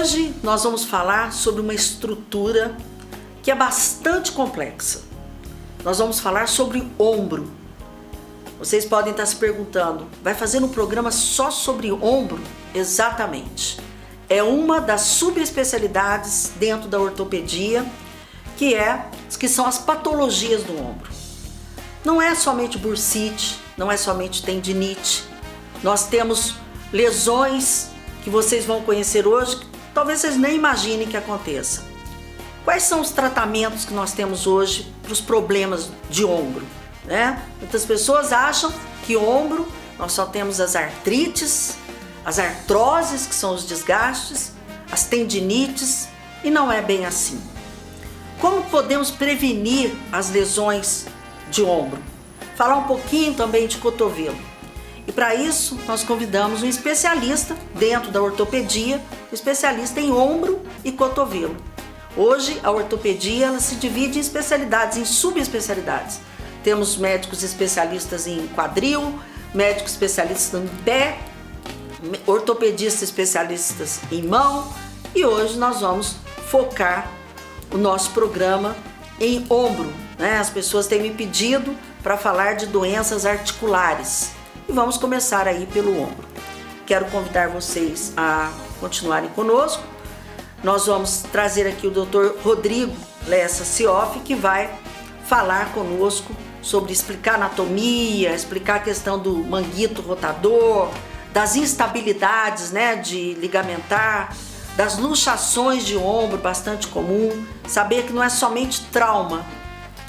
Hoje nós vamos falar sobre uma estrutura que é bastante complexa. Nós vamos falar sobre ombro. Vocês podem estar se perguntando, vai fazer um programa só sobre ombro? Exatamente. É uma das subespecialidades dentro da ortopedia, que são as patologias do ombro. Não é somente bursite, não é somente tendinite. Nós temos lesões que vocês vão conhecer hoje, que talvez vocês nem imaginem que aconteça. Quais são os tratamentos que nós temos hoje para os problemas de ombro, né? Muitas pessoas acham que ombro nós só temos as artrites, as artroses, que são os desgastes, as tendinites, e não é bem assim. Como podemos prevenir as lesões de ombro? Falar um pouquinho também de cotovelo. E para isso nós convidamos um especialista dentro da ortopedia, especialista em ombro e cotovelo. Hoje a ortopedia ela se divide em especialidades, em subespecialidades. Temos médicos especialistas em quadril, médicos especialistas em pé, ortopedistas especialistas em mão, e hoje nós vamos focar o nosso programa em ombro, né? As pessoas têm me pedido para falar de doenças articulares e vamos começar aí pelo ombro. Quero convidar vocês a continuarem conosco. Nós vamos trazer aqui o Dr. Rodrigo Lessa Sioff, que vai falar conosco sobre explicar anatomia, explicar a questão do manguito rotador, das instabilidades, né, de ligamentar, das luxações de ombro, bastante comum. Saber que não é somente trauma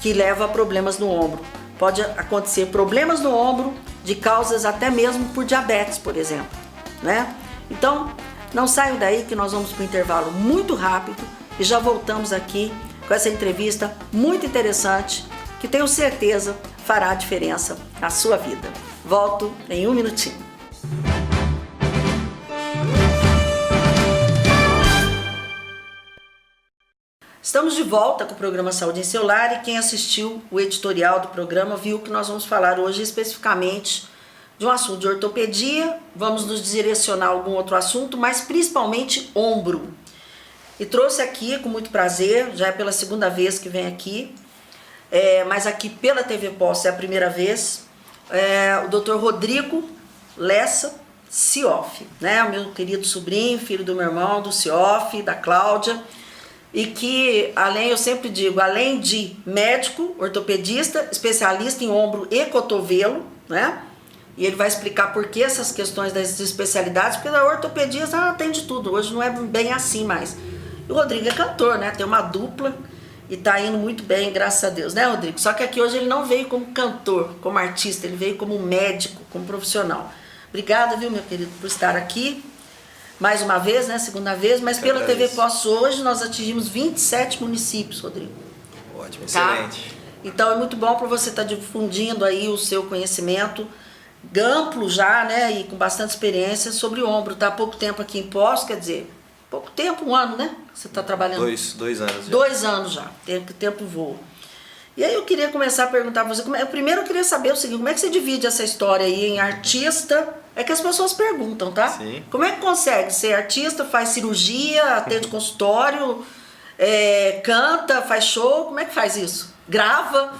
que leva a problemas no ombro. Pode acontecer problemas no ombro de causas até mesmo por diabetes, por exemplo, né? Então, não saiam daí que nós vamos para um intervalo muito rápido e já voltamos aqui com essa entrevista muito interessante que tenho certeza fará a diferença na sua vida. Volto em um minutinho. Estamos de volta com o programa Saúde em seu Lar, e quem assistiu o editorial do programa viu que nós vamos falar hoje especificamente de um assunto de ortopedia, vamos nos direcionar a algum outro assunto, mas principalmente ombro. E trouxe aqui com muito prazer, já é pela segunda vez que vem aqui, mas aqui pela TV Posse é a primeira vez, o Dr. Rodrigo Lessa Sioff, né? O meu querido sobrinho, filho do meu irmão, do Sioff, da Cláudia, e que, eu sempre digo, além de médico, ortopedista, especialista em ombro e cotovelo, né? E ele vai explicar por que essas questões das especialidades, porque a ortopedia tem de tudo, hoje não é bem assim mais. E o Rodrigo é cantor, né? Tem uma dupla e tá indo muito bem, graças a Deus, né, Rodrigo? Só que aqui hoje ele não veio como cantor, como artista, ele veio como médico, como profissional. Obrigada, viu, meu querido, por estar aqui. Mais uma vez, né? Segunda vez, mas pela TV Posse hoje nós atingimos 27 municípios, Rodrigo. Ótimo, excelente. Então é muito bom para você estar difundindo aí o seu conhecimento amplo já, né? E com bastante experiência sobre o ombro. Tá há pouco tempo aqui em Poços, quer dizer, pouco tempo, um ano, né? Você está trabalhando? Dois anos já. 2 anos já, tempo voa. E aí eu queria começar a perguntar para você, primeiro eu queria saber o seguinte, como é que você divide essa história aí em artista? É que as pessoas perguntam, tá? Sim. Como é que consegue ser artista, faz cirurgia, atende consultório, canta, faz show, como é que faz isso? Grava?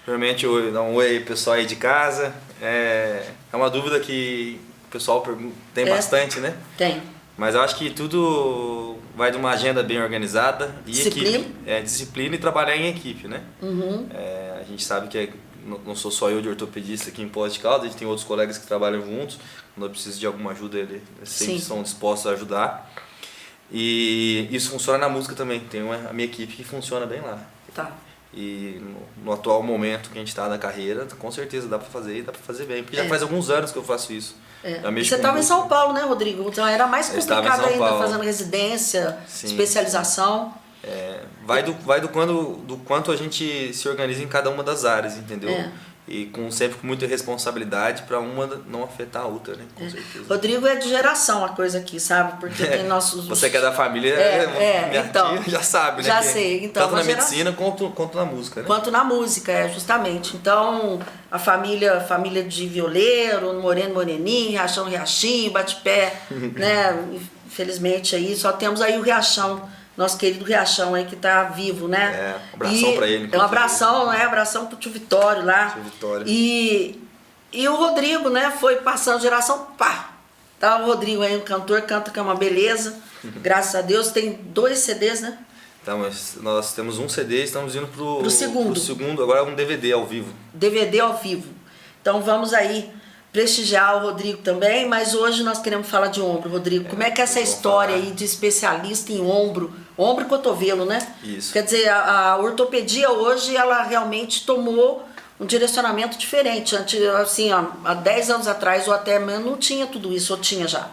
Primeiramente, dá um oi aí, pessoal aí de casa. É uma dúvida que o pessoal tem bastante, né? Tem. Mas eu acho que tudo vai de uma agenda bem organizada e disciplina. Equipe. Disciplina e trabalhar em equipe, né? Uhum. A gente sabe que não sou só eu de ortopedista aqui em Poços de Caldas, a gente tem outros colegas que trabalham juntos. Quando eu preciso de alguma ajuda, eles sempre são dispostos a ajudar. E isso funciona na música também. Tem a minha equipe que funciona bem lá. Tá. E no atual momento que a gente está na carreira, com certeza dá para fazer e dá para fazer bem. Porque já faz alguns anos que eu faço isso. Você estava em São Paulo, né, Rodrigo? Então era mais complicado ainda, fazendo residência, especialização. Vai do quanto a gente se organiza em cada uma das áreas, entendeu? e sempre com muita responsabilidade para uma não afetar a outra, né? Com certeza. Rodrigo é de geração a coisa aqui, sabe? Porque tem nossos... Você que é da família, minha então, tia já sabe, né? Já sei. Então, tanto na medicina quanto na música, né? Quanto na música, justamente. Então, a família de violeiro, Moreno, Moreninho, Riachão, Riachinho, Bate-Pé, né? Infelizmente aí, só temos aí o Riachão, nosso querido Riachão aí que tá vivo, né? Um abração pra ele. Um abração, né? Abração pro tio Vitório lá. Tio Vitório. E o Rodrigo, né? Foi passando geração, pá! Tá o Rodrigo aí, um cantor, canta que é uma beleza. Graças a Deus, tem 2 CDs, né? Então, nós temos um CD e estamos indo pro segundo, agora um DVD ao vivo. DVD ao vivo. Então vamos aí prestigiar o Rodrigo também, mas hoje nós queremos falar de ombro, Rodrigo. Como é que é essa história aí de especialista em ombro e cotovelo, né? Isso. Quer dizer, a ortopedia hoje, ela realmente tomou um direcionamento diferente. Antes, assim, ó, há 10 anos atrás ou até menos não tinha tudo isso, ou tinha já?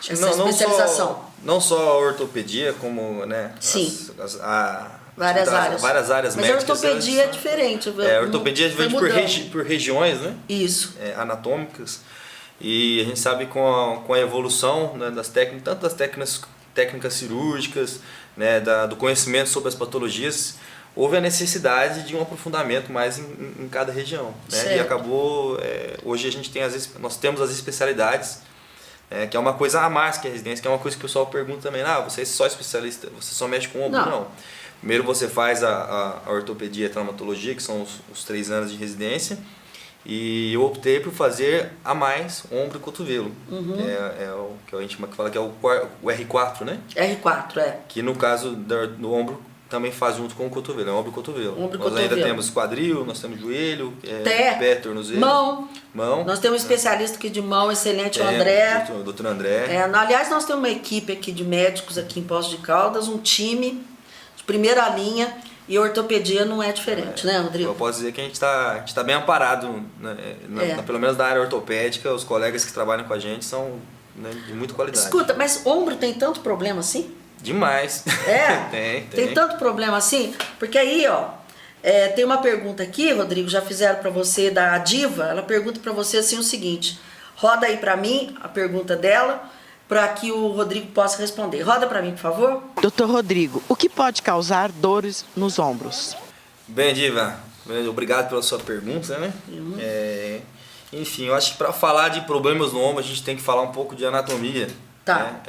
Essa especialização. Não só a ortopedia, como, né? Sim. Várias áreas mas médicas. Mas a ortopedia é diferente. A ortopedia vem por regiões, né? Isso. Anatômicas. E a gente sabe com a evolução, né, das técnicas, tanto das técnicas cirúrgicas, né, do conhecimento sobre as patologias, houve a necessidade de um aprofundamento mais em cada região, né? E acabou, hoje nós temos as especialidades, que é uma coisa a mais que a residência, que é uma coisa que o pessoal pergunta também, você é só especialista, você só mexe com ombro? Não. Primeiro você faz a ortopedia e a traumatologia, que são os 3 anos de residência, e eu optei por fazer a mais ombro e cotovelo, o que a gente fala que é o R4, né? R4, Que no caso do ombro também faz junto com o cotovelo, é ombro e cotovelo. Nós ainda temos quadril, nós temos joelho, pé, tornozelo. Mão. Nós temos um especialista aqui de mão, excelente, o André. O doutor André. Aliás, nós temos uma equipe aqui de médicos aqui em Poços de Caldas, um time de primeira linha, e a ortopedia não é diferente, né, Rodrigo? Eu posso dizer que a gente tá bem amparado, né, pelo menos na área ortopédica, os colegas que trabalham com a gente são, né, de muita qualidade. Escuta, mas ombro tem tanto problema assim? Demais. Tem tanto problema assim? Porque aí, ó, tem uma pergunta aqui, Rodrigo, já fizeram para você da Diva, ela pergunta para você assim o seguinte, roda aí para mim a pergunta dela, para que o Rodrigo possa responder. Roda para mim, por favor. Doutor Rodrigo, o que pode causar dores nos ombros? Bem, Diva, obrigado pela sua pergunta, né? Enfim, eu acho que para falar de problemas no ombro, a gente tem que falar um pouco de anatomia. Tá.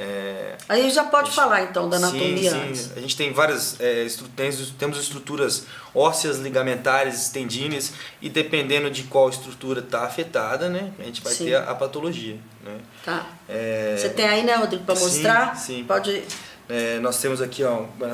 Aí já pode falar então da anatomia. Sim. A gente tem várias temos estruturas ósseas, ligamentares, tendíneas, e dependendo de qual estrutura está afetada, né, a gente vai ter a patologia, né? Tá. Você tem aí, né, Rodrigo, para mostrar? Sim. Pode. Nós temos aqui,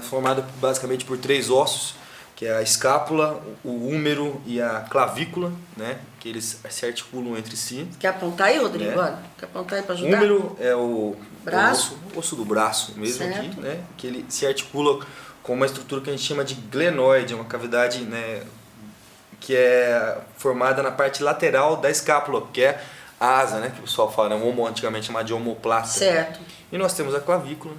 formado basicamente por 3 ossos, que é a escápula, o húmero e a clavícula, né? Que eles se articulam entre si. Quer apontar aí, Rodrigo? Olha, quer apontar aí para ajudar? O húmero é o braço. O osso do braço mesmo, certo. aqui, né? Que ele se articula com uma estrutura que a gente chama de glenoide, uma cavidade, né, que é formada na parte lateral da escápula, que é a asa, né? Que o pessoal fala, antigamente chamado de omoplata. Certo. E nós temos a clavícula,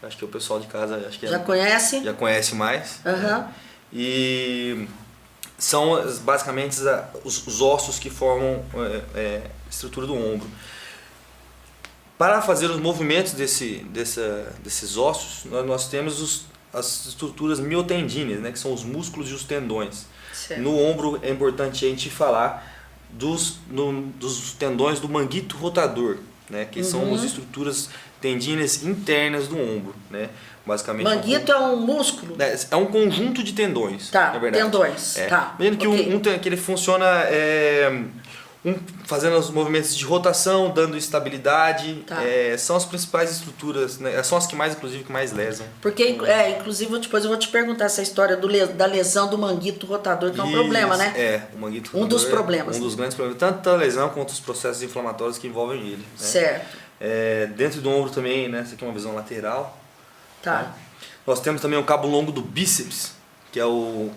acho que o pessoal de casa já conhece. Já conhece mais. Né? E são basicamente os ossos que formam a estrutura do ombro. Para fazer os movimentos desses ossos, nós temos as estruturas miotendíneas, né, que são os músculos e os tendões. Certo. No ombro é importante a gente falar dos tendões do manguito rotador, né, que são as estruturas tendíneas internas do ombro, né? Basicamente, manguito é um músculo? É um conjunto de tendões, tá, na verdade. Tendões, tá. Vendo que que ele funciona fazendo os movimentos de rotação, dando estabilidade, tá. São as principais estruturas, né? São as que mais, inclusive, que mais lesam. Porque, inclusive, depois eu vou te perguntar essa história da lesão do manguito rotador, que é um problema, né? O manguito rotador dos problemas. Um dos grandes problemas, tanto a lesão quanto os processos inflamatórios que envolvem ele. Né? Certo. Dentro do ombro também, né? Essa aqui é uma visão lateral. Tá. Nós temos também o cabo longo do bíceps, que é o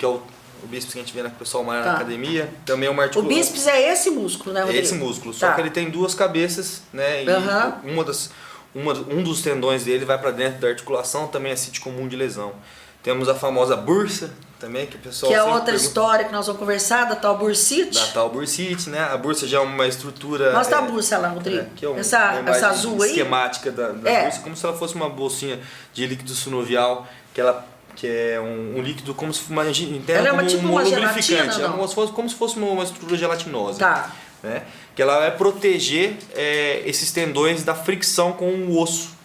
bíceps que a gente vê, né, que o pessoal malha na academia. Também é uma articulação. O bíceps é esse músculo, né, Rodrigo? É esse músculo, só que ele tem 2 cabeças, né? E um dos tendões dele vai para dentro da articulação, também é sítio comum de lesão. Temos a famosa bursa também, que o pessoal Que é sempre outra pergunta história que nós vamos conversar, da tal bursite. da tal bursite, né? A bursa já é uma estrutura... Mostra a bursa lá, Rodrigo. que é uma essa imagem azul aí. esquemática da bursa, como se ela fosse uma bolsinha de líquido sinovial, que é um líquido como se fosse Ela é como tipo um uma lubrificante, gelatina, não? como se fosse uma estrutura gelatinosa. Tá. Né? Que ela vai proteger esses tendões da fricção com o osso.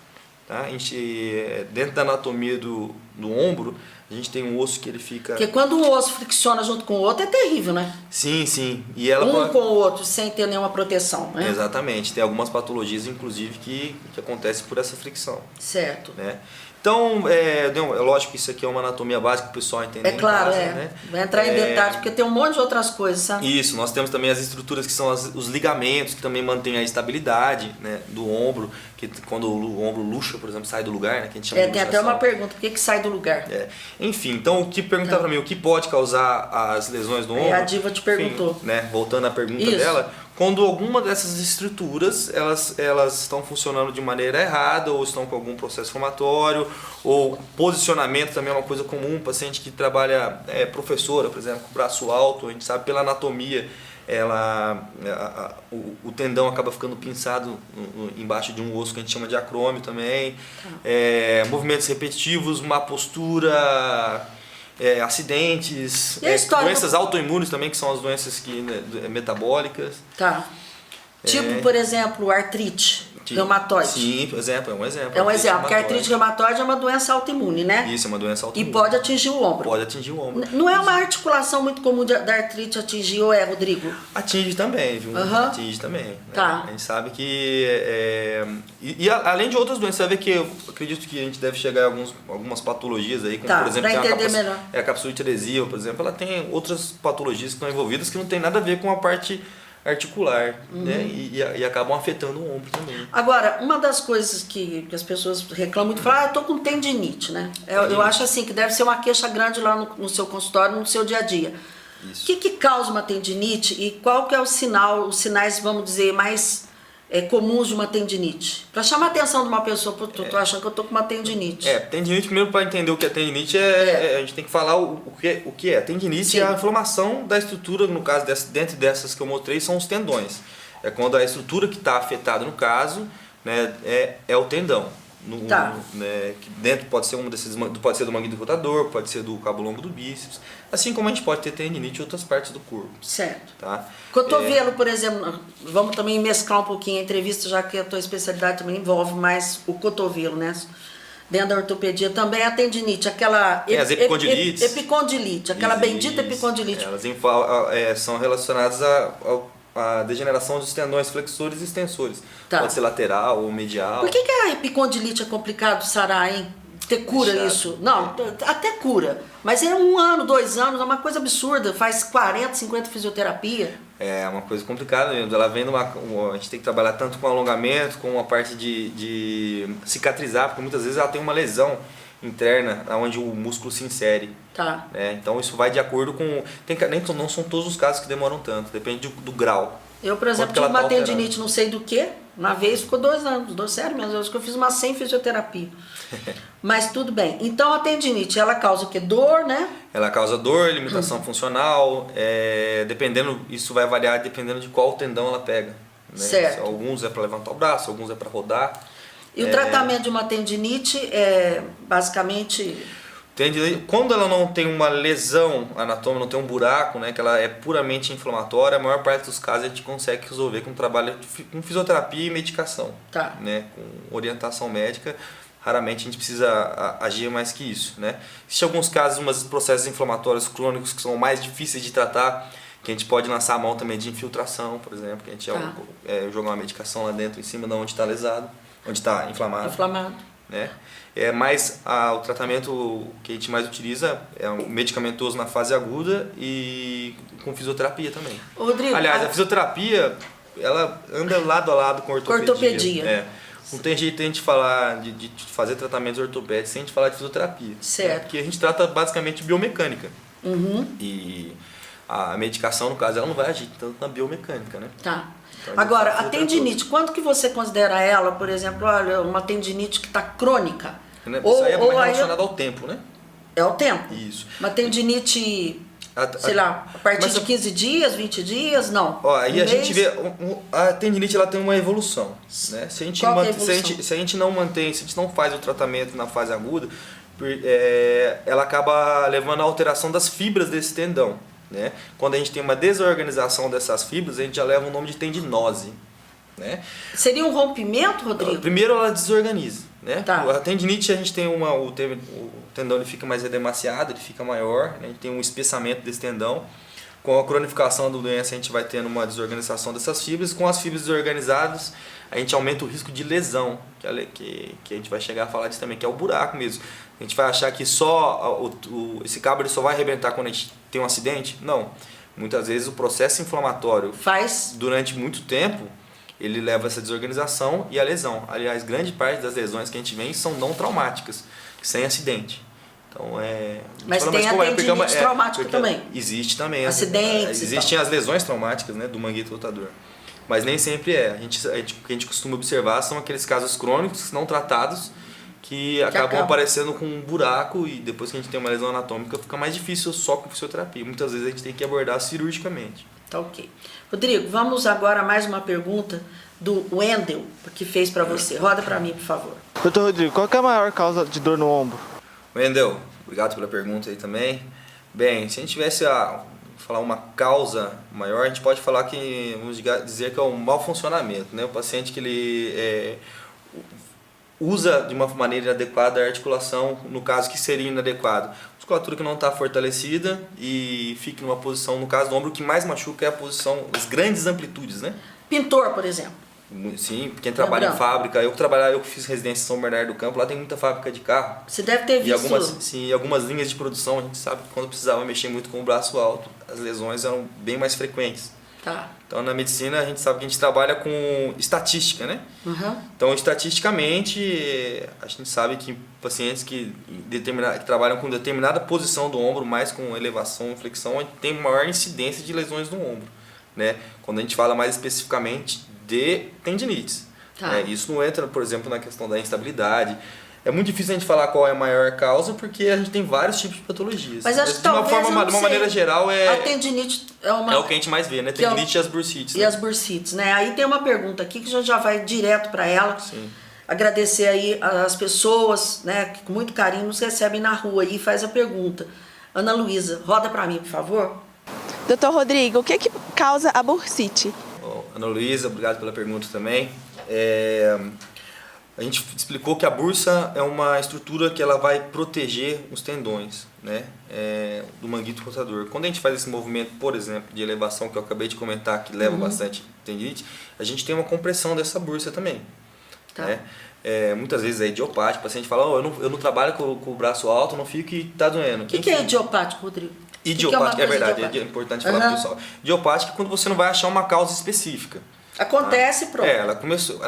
Tá? A gente, dentro da anatomia do ombro, a gente tem um osso que ele fica... Porque quando o osso fricciona junto com o outro é terrível, né? Sim, sim. E ela Um com o outro, sem ter nenhuma proteção, né? Exatamente. Tem algumas patologias, inclusive, que acontecem por essa fricção. Certo. Né? Então, é lógico que isso aqui é uma anatomia básica para o pessoal entender. É claro, em casa, né? Vai entrar em detalhes, porque tem um monte de outras coisas, sabe? Isso, nós temos também as estruturas que são os ligamentos, que também mantêm a estabilidade, né, do ombro, que quando o ombro luxa, por exemplo, sai do lugar, né, que a gente chama de Tem até luxação. uma pergunta, por que sai do lugar? Enfim, então o que perguntar para mim, o que pode causar as lesões do ombro? A Diva te perguntou. Enfim, né, voltando à pergunta Isso. dela, quando alguma dessas estruturas elas estão funcionando de maneira errada, ou estão com algum processo inflamatório, ou posicionamento também é uma coisa comum, paciente que trabalha, professora, por exemplo, com o braço alto, a gente sabe pela anatomia, o tendão acaba ficando pinçado embaixo de um osso que a gente chama de acrômio também. Movimentos repetitivos, má postura, acidentes, doenças autoimunes também, que são as doenças metabólicas. Tá. Tipo, por exemplo, artrite reumatoide. Sim, por exemplo, é um exemplo. É um exemplo, porque a artrite reumatoide é uma doença autoimune, né? Isso, é uma doença autoimune. E pode atingir o ombro. Pode atingir o ombro. Não é uma articulação muito comum da artrite atingir, ou é, Rodrigo? Atinge também, viu? Atinge também. Né? Tá. A gente sabe que... além de outras doenças, você vai ver que eu acredito que a gente deve chegar a algumas patologias aí, como por exemplo... Pra entender melhor. A capsulite adesiva, por exemplo, ela tem outras patologias que estão envolvidas que não tem nada a ver com a parte articular, né? E acabam afetando o ombro também. Agora, uma das coisas que as pessoas reclamam muito, falam, eu tô com tendinite, né? Eu acho assim, que deve ser uma queixa grande lá no seu consultório, no seu dia a dia. Isso. O que causa uma tendinite e qual que é os sinais, vamos dizer, mais comuns de uma tendinite? Para chamar a atenção de uma pessoa, pô, tô achando que eu tô com uma tendinite. Tendinite, primeiro para entender o que é tendinite, a gente tem que falar o que é. Tendinite Sim. é a inflamação da estrutura, no caso, dentro dessas que eu mostrei, são os tendões. É quando a estrutura que está afetada, no caso, né, é o tendão. Que dentro pode ser pode ser do manguito rotador, pode ser do cabo longo do bíceps, assim como a gente pode ter tendinite em outras partes do corpo. Certo. Tá? Cotovelo, por exemplo, vamos também mesclar um pouquinho a entrevista, já que a tua especialidade também envolve mais o cotovelo, né? Dentro da ortopedia também a tendinite, aquela as epicondilites. Epicondilite, aquela bendita epicondilite. Elas são relacionadas a degeneração dos tendões flexores e extensores. Tá. Pode ser lateral ou medial. Por que a epicondilite é complicado sarar, hein? Ter cura isso? Não, até cura. Mas é 1 ano, 2 anos, é uma coisa absurda. Faz 40, 50 fisioterapia. É uma coisa complicada mesmo. Ela vem a gente tem que trabalhar tanto com alongamento, com a parte de cicatrizar, porque muitas vezes ela tem uma lesão interna, onde o músculo se insere. Tá. Então isso vai de acordo com... não são todos os casos que demoram tanto, depende do grau. Eu, por exemplo, tive uma tendinite não sei do que, uma vez ficou 2 anos, sério mesmo, eu acho que eu fiz uma sem fisioterapia. Mas tudo bem. Então a tendinite, ela causa o quê? Dor, né? Ela causa dor, limitação funcional, isso vai variar dependendo de qual tendão ela pega. Né? Certo. Alguns é para levantar o braço, alguns é para rodar. E o tratamento de uma tendinite é basicamente... Quando ela não tem uma lesão anatômica, não tem um buraco, né, que ela é puramente inflamatória, a maior parte dos casos a gente consegue resolver com trabalho com fisioterapia e medicação. Tá. Né, com orientação médica. Raramente a gente precisa agir mais que isso. Né? Existem alguns casos, uns processos inflamatórios crônicos que são mais difíceis de tratar, que a gente pode lançar a mão também de infiltração, por exemplo, que a gente jogar uma medicação lá dentro, em cima de onde está lesado, onde está inflamado. Né? Mas o tratamento que a gente mais utiliza é um medicamentoso na fase aguda e com fisioterapia também. Rodrigo, aliás, a fisioterapia ela anda lado a lado com a ortopedia. Não tem jeito de a gente falar de fazer tratamentos ortopédicos sem a gente falar de fisioterapia. Certo. Porque a gente trata basicamente biomecânica. Uhum. E a medicação, no caso, ela não vai agir tanto na biomecânica, né? Tá. Agora, a tendinite, quando que você considera ela, por exemplo, olha, uma tendinite que está crônica? Isso aí é mais relacionado ao tempo, né? É o tempo. Isso. Uma tendinite, sei lá, a partir mas de 15 dias, 20 dias, não. Ó, aí a gente mês. vê, a tendinite ela tem uma evolução, né? Qual que é a evolução? Se a gente não mantém, se a gente não faz o tratamento na fase aguda, ela acaba levando à alteração das fibras desse tendão, né? Quando a gente tem uma desorganização dessas fibras, a gente já leva o nome de tendinose, né? Seria um rompimento, Rodrigo? Primeiro ela desorganiza, né? Tá. A tendinite a gente tem o tendão ele fica mais edemaciado, ele fica maior, né? A gente tem um espessamento desse tendão. Com a cronificação da doença a gente vai tendo uma desorganização dessas fibras. Com as fibras desorganizadas a gente aumenta o risco de lesão, que a gente vai chegar a falar disso também, que é o buraco mesmo. A gente vai achar que só esse cabo ele só vai arrebentar quando a gente tem um acidente? Não. Muitas vezes o processo inflamatório durante muito tempo ele leva a essa desorganização e a lesão. Aliás, grande parte das lesões que a gente vê são não traumáticas, sem acidente. Então, mas tem a tendinite traumática também. Existe também. Acidentes. Existem as lesões traumáticas, né, do manguito rotador. Mas nem sempre é. O que a gente costuma observar são aqueles casos crônicos não tratados que acabam aparecendo com um buraco e depois que a gente tem uma lesão anatômica fica mais difícil só com fisioterapia. Muitas vezes a gente tem que abordar cirurgicamente. Tá ok. Rodrigo, vamos agora a mais uma pergunta do Wendel, que fez para você. Roda para mim, por favor. Doutor Rodrigo, qual que é a maior causa de dor no ombro? Wendel, obrigado pela pergunta aí também. Bem, se a gente tivesse falar uma causa maior, a gente pode falar que, vamos dizer que é um mau funcionamento, né? O paciente que ele usa de uma maneira inadequada a articulação, no caso que seria inadequado. Musculatura que não está fortalecida e fica numa posição, no caso do ombro, o que mais machuca é a posição, as grandes amplitudes, né? Pintor, por exemplo. Sim, quem trabalha em fábrica, eu que fiz residência em São Bernardo do Campo, lá tem muita fábrica de carro. Você deve ter visto. E algumas linhas de produção, a gente sabe que quando precisava mexer muito com o braço alto, as lesões eram bem mais frequentes. Tá. Então na medicina a gente sabe que a gente trabalha com estatística, né? Uhum. Então estatisticamente a gente sabe que pacientes que trabalham com determinada posição do ombro, mais com elevação e flexão, a gente tem maior incidência de lesões no ombro, né? Quando a gente fala mais especificamente de tendinites. Tá. Isso não entra, por exemplo, na questão da instabilidade. É muito difícil a gente falar qual é a maior causa, porque a gente tem vários tipos de patologias. Mas acho que de uma maneira geral a tendinite é o que a gente mais vê, né? Tendinite e as bursites. E as bursites, né? Aí tem uma pergunta aqui que a gente já vai direto para ela. Sim. Agradecer aí as pessoas, né, que com muito carinho nos recebem na rua e faz a pergunta. Ana Luísa, roda para mim, por favor. Doutor Rodrigo, o que causa a bursite? Ana Luísa, obrigado pela pergunta também. A gente explicou que a bursa é uma estrutura que ela vai proteger os tendões, né, do manguito rotador. Quando a gente faz esse movimento, por exemplo, de elevação que eu acabei de comentar, que leva bastante tendinite, a gente tem uma compressão dessa bursa também. Tá. Né? Muitas vezes é idiopático, o paciente fala, eu não trabalho com o braço alto, não fico e está doendo. O que é idiopático, Rodrigo? Idiopático, é verdade, é importante falar para o pessoal. Idiopático é quando você não vai achar uma causa específica. Acontece, pronto. Ela começou.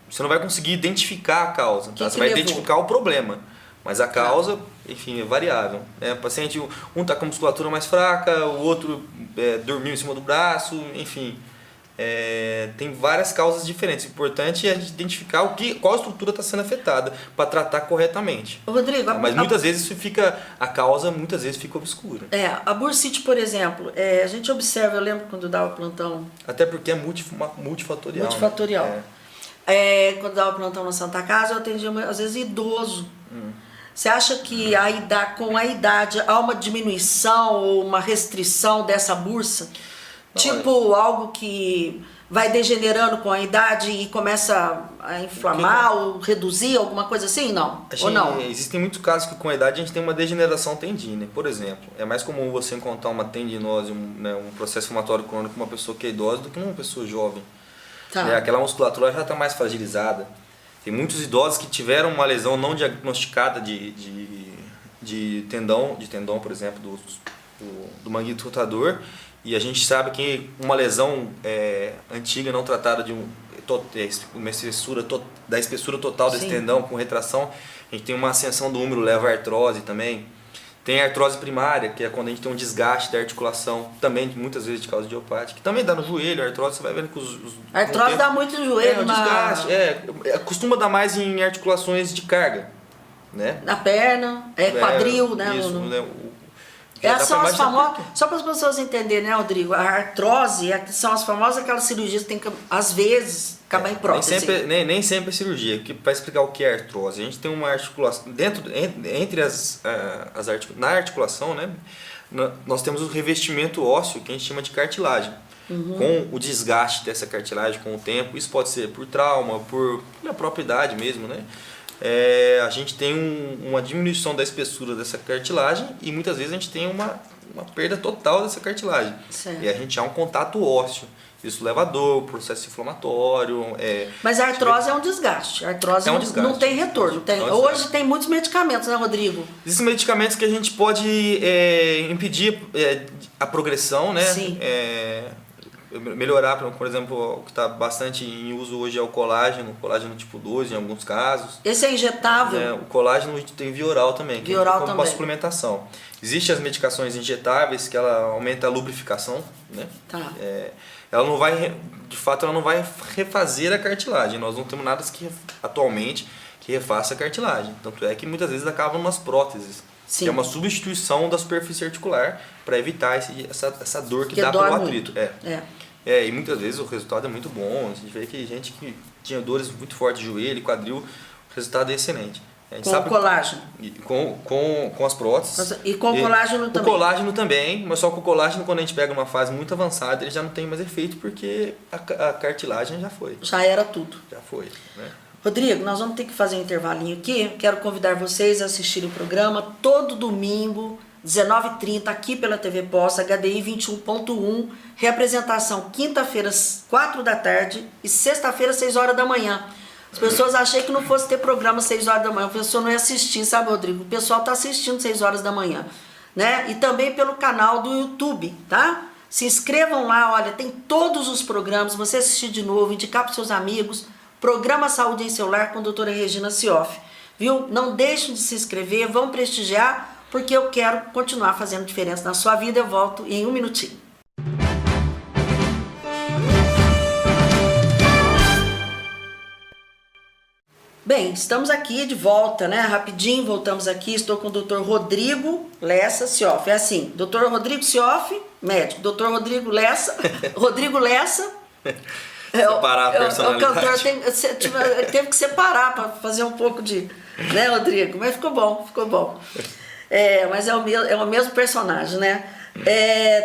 Você não vai conseguir identificar a causa, tá? Você vai identificar o problema. Mas a causa, enfim, é variável. O paciente, um está com a musculatura mais fraca, o outro dormiu em cima do braço, enfim. Tem várias causas diferentes. O importante é a gente identificar qual estrutura está sendo afetada para tratar corretamente. Rodrigo, mas muitas vezes a causa muitas vezes fica obscura. A bursite, por exemplo, a gente observa, eu lembro quando eu dava plantão. Até porque é multifatorial. Multifatorial. Né? Quando eu dava plantão na Santa Casa, eu atendia às vezes idoso. Você acha que com a idade há uma diminuição ou uma restrição dessa bursa? Não, algo que vai degenerando com a idade e começa a inflamar ou reduzir, alguma coisa assim? Não? Ou não? Existem muitos casos que com a idade a gente tem uma degeneração tendínea. Por exemplo, é mais comum você encontrar uma tendinose, um processo inflamatório crônico com uma pessoa que é idosa do que numa pessoa jovem. Tá. Aquela musculatura já está mais fragilizada. Tem muitos idosos que tiveram uma lesão não diagnosticada de tendão, por exemplo, do manguito rotador. E a gente sabe que uma lesão antiga, não tratada de uma espessura da espessura total desse tendão com retração, a gente tem uma ascensão do úmero, leva a artrose também. Tem a artrose primária, que é quando a gente tem um desgaste da articulação, também muitas vezes de causa idiopática, que também dá no joelho, a artrose, você vai vendo que a artrose dá muito no joelho, desgaste, costuma dar mais em articulações de carga. né? Na perna, quadril, né? Isso, no... né? São as famosas, só para as pessoas entenderem, né, Rodrigo? A artrose são as famosas aquelas cirurgias que tem que, às vezes, acabar em prótese. Nem sempre é cirurgia. Para explicar o que é artrose, a gente tem uma articulação, na articulação, né, nós temos o revestimento ósseo, que a gente chama de cartilagem. Com o desgaste dessa cartilagem com o tempo, isso pode ser por trauma, pela própria idade mesmo, né? A gente tem uma diminuição da espessura dessa cartilagem e muitas vezes a gente tem uma perda total dessa cartilagem. Certo. E a gente há um contato ósseo. Isso leva a dor, processo inflamatório. Mas a artrose é um desgaste. A artrose não tem retorno. Hoje tem muitos medicamentos, né, Rodrigo? Existem medicamentos que a gente pode impedir a progressão, né? Sim. Melhorar, por exemplo, o que está bastante em uso hoje é o colágeno tipo 2 em alguns casos. Esse é injetável? O colágeno tem via oral também, que é como uma suplementação. Existem as medicações injetáveis que ela aumenta a lubrificação, né? Tá. Ela não vai, de fato, ela não vai refazer a cartilagem. Nós não temos nada atualmente que refaça a cartilagem. Tanto é que muitas vezes acabam nas próteses. Sim. Que é uma substituição da superfície articular para evitar essa dor que dá pelo atrito. E muitas vezes o resultado é muito bom. A gente vê que gente que tinha dores muito fortes de joelho, quadril, o resultado é excelente. O colágeno? Com as próteses. E com o colágeno também? O colágeno também, mas só que o colágeno, quando a gente pega uma fase muito avançada, ele já não tem mais efeito porque a cartilagem já foi. Já era tudo. Já foi, né? Rodrigo, nós vamos ter que fazer um intervalinho aqui. Quero convidar vocês a assistirem o programa todo domingo, 19h30, aqui pela TV Posta, HDI 21.1, reapresentação quinta-feira, 4 da tarde e sexta-feira, 6 horas da manhã. As pessoas acharam que não fosse ter programa 6 horas da manhã, a pessoa não ia assistir, sabe, Rodrigo? O pessoal está assistindo 6 horas da manhã, né? E também pelo canal do YouTube, tá? Se inscrevam lá, olha, tem todos os programas, você assistir de novo, indicar para seus amigos. Programa Saúde em Seu Lar com a doutora Regina Cioff, viu? Não deixem de se inscrever, vão prestigiar, porque eu quero continuar fazendo diferença na sua vida. Eu volto em um minutinho. Bem, estamos aqui de volta, né? Rapidinho, voltamos aqui. Estou com o Dr. Rodrigo Lessa Cioff. É assim, Dr. Rodrigo Cioff, médico. Dr. Rodrigo Lessa, Rodrigo Lessa. Separar a personalidade. O cantor teve que separar para fazer um pouco de... Né, Rodrigo? Mas ficou bom, ficou bom. Mas é o mesmo personagem, né?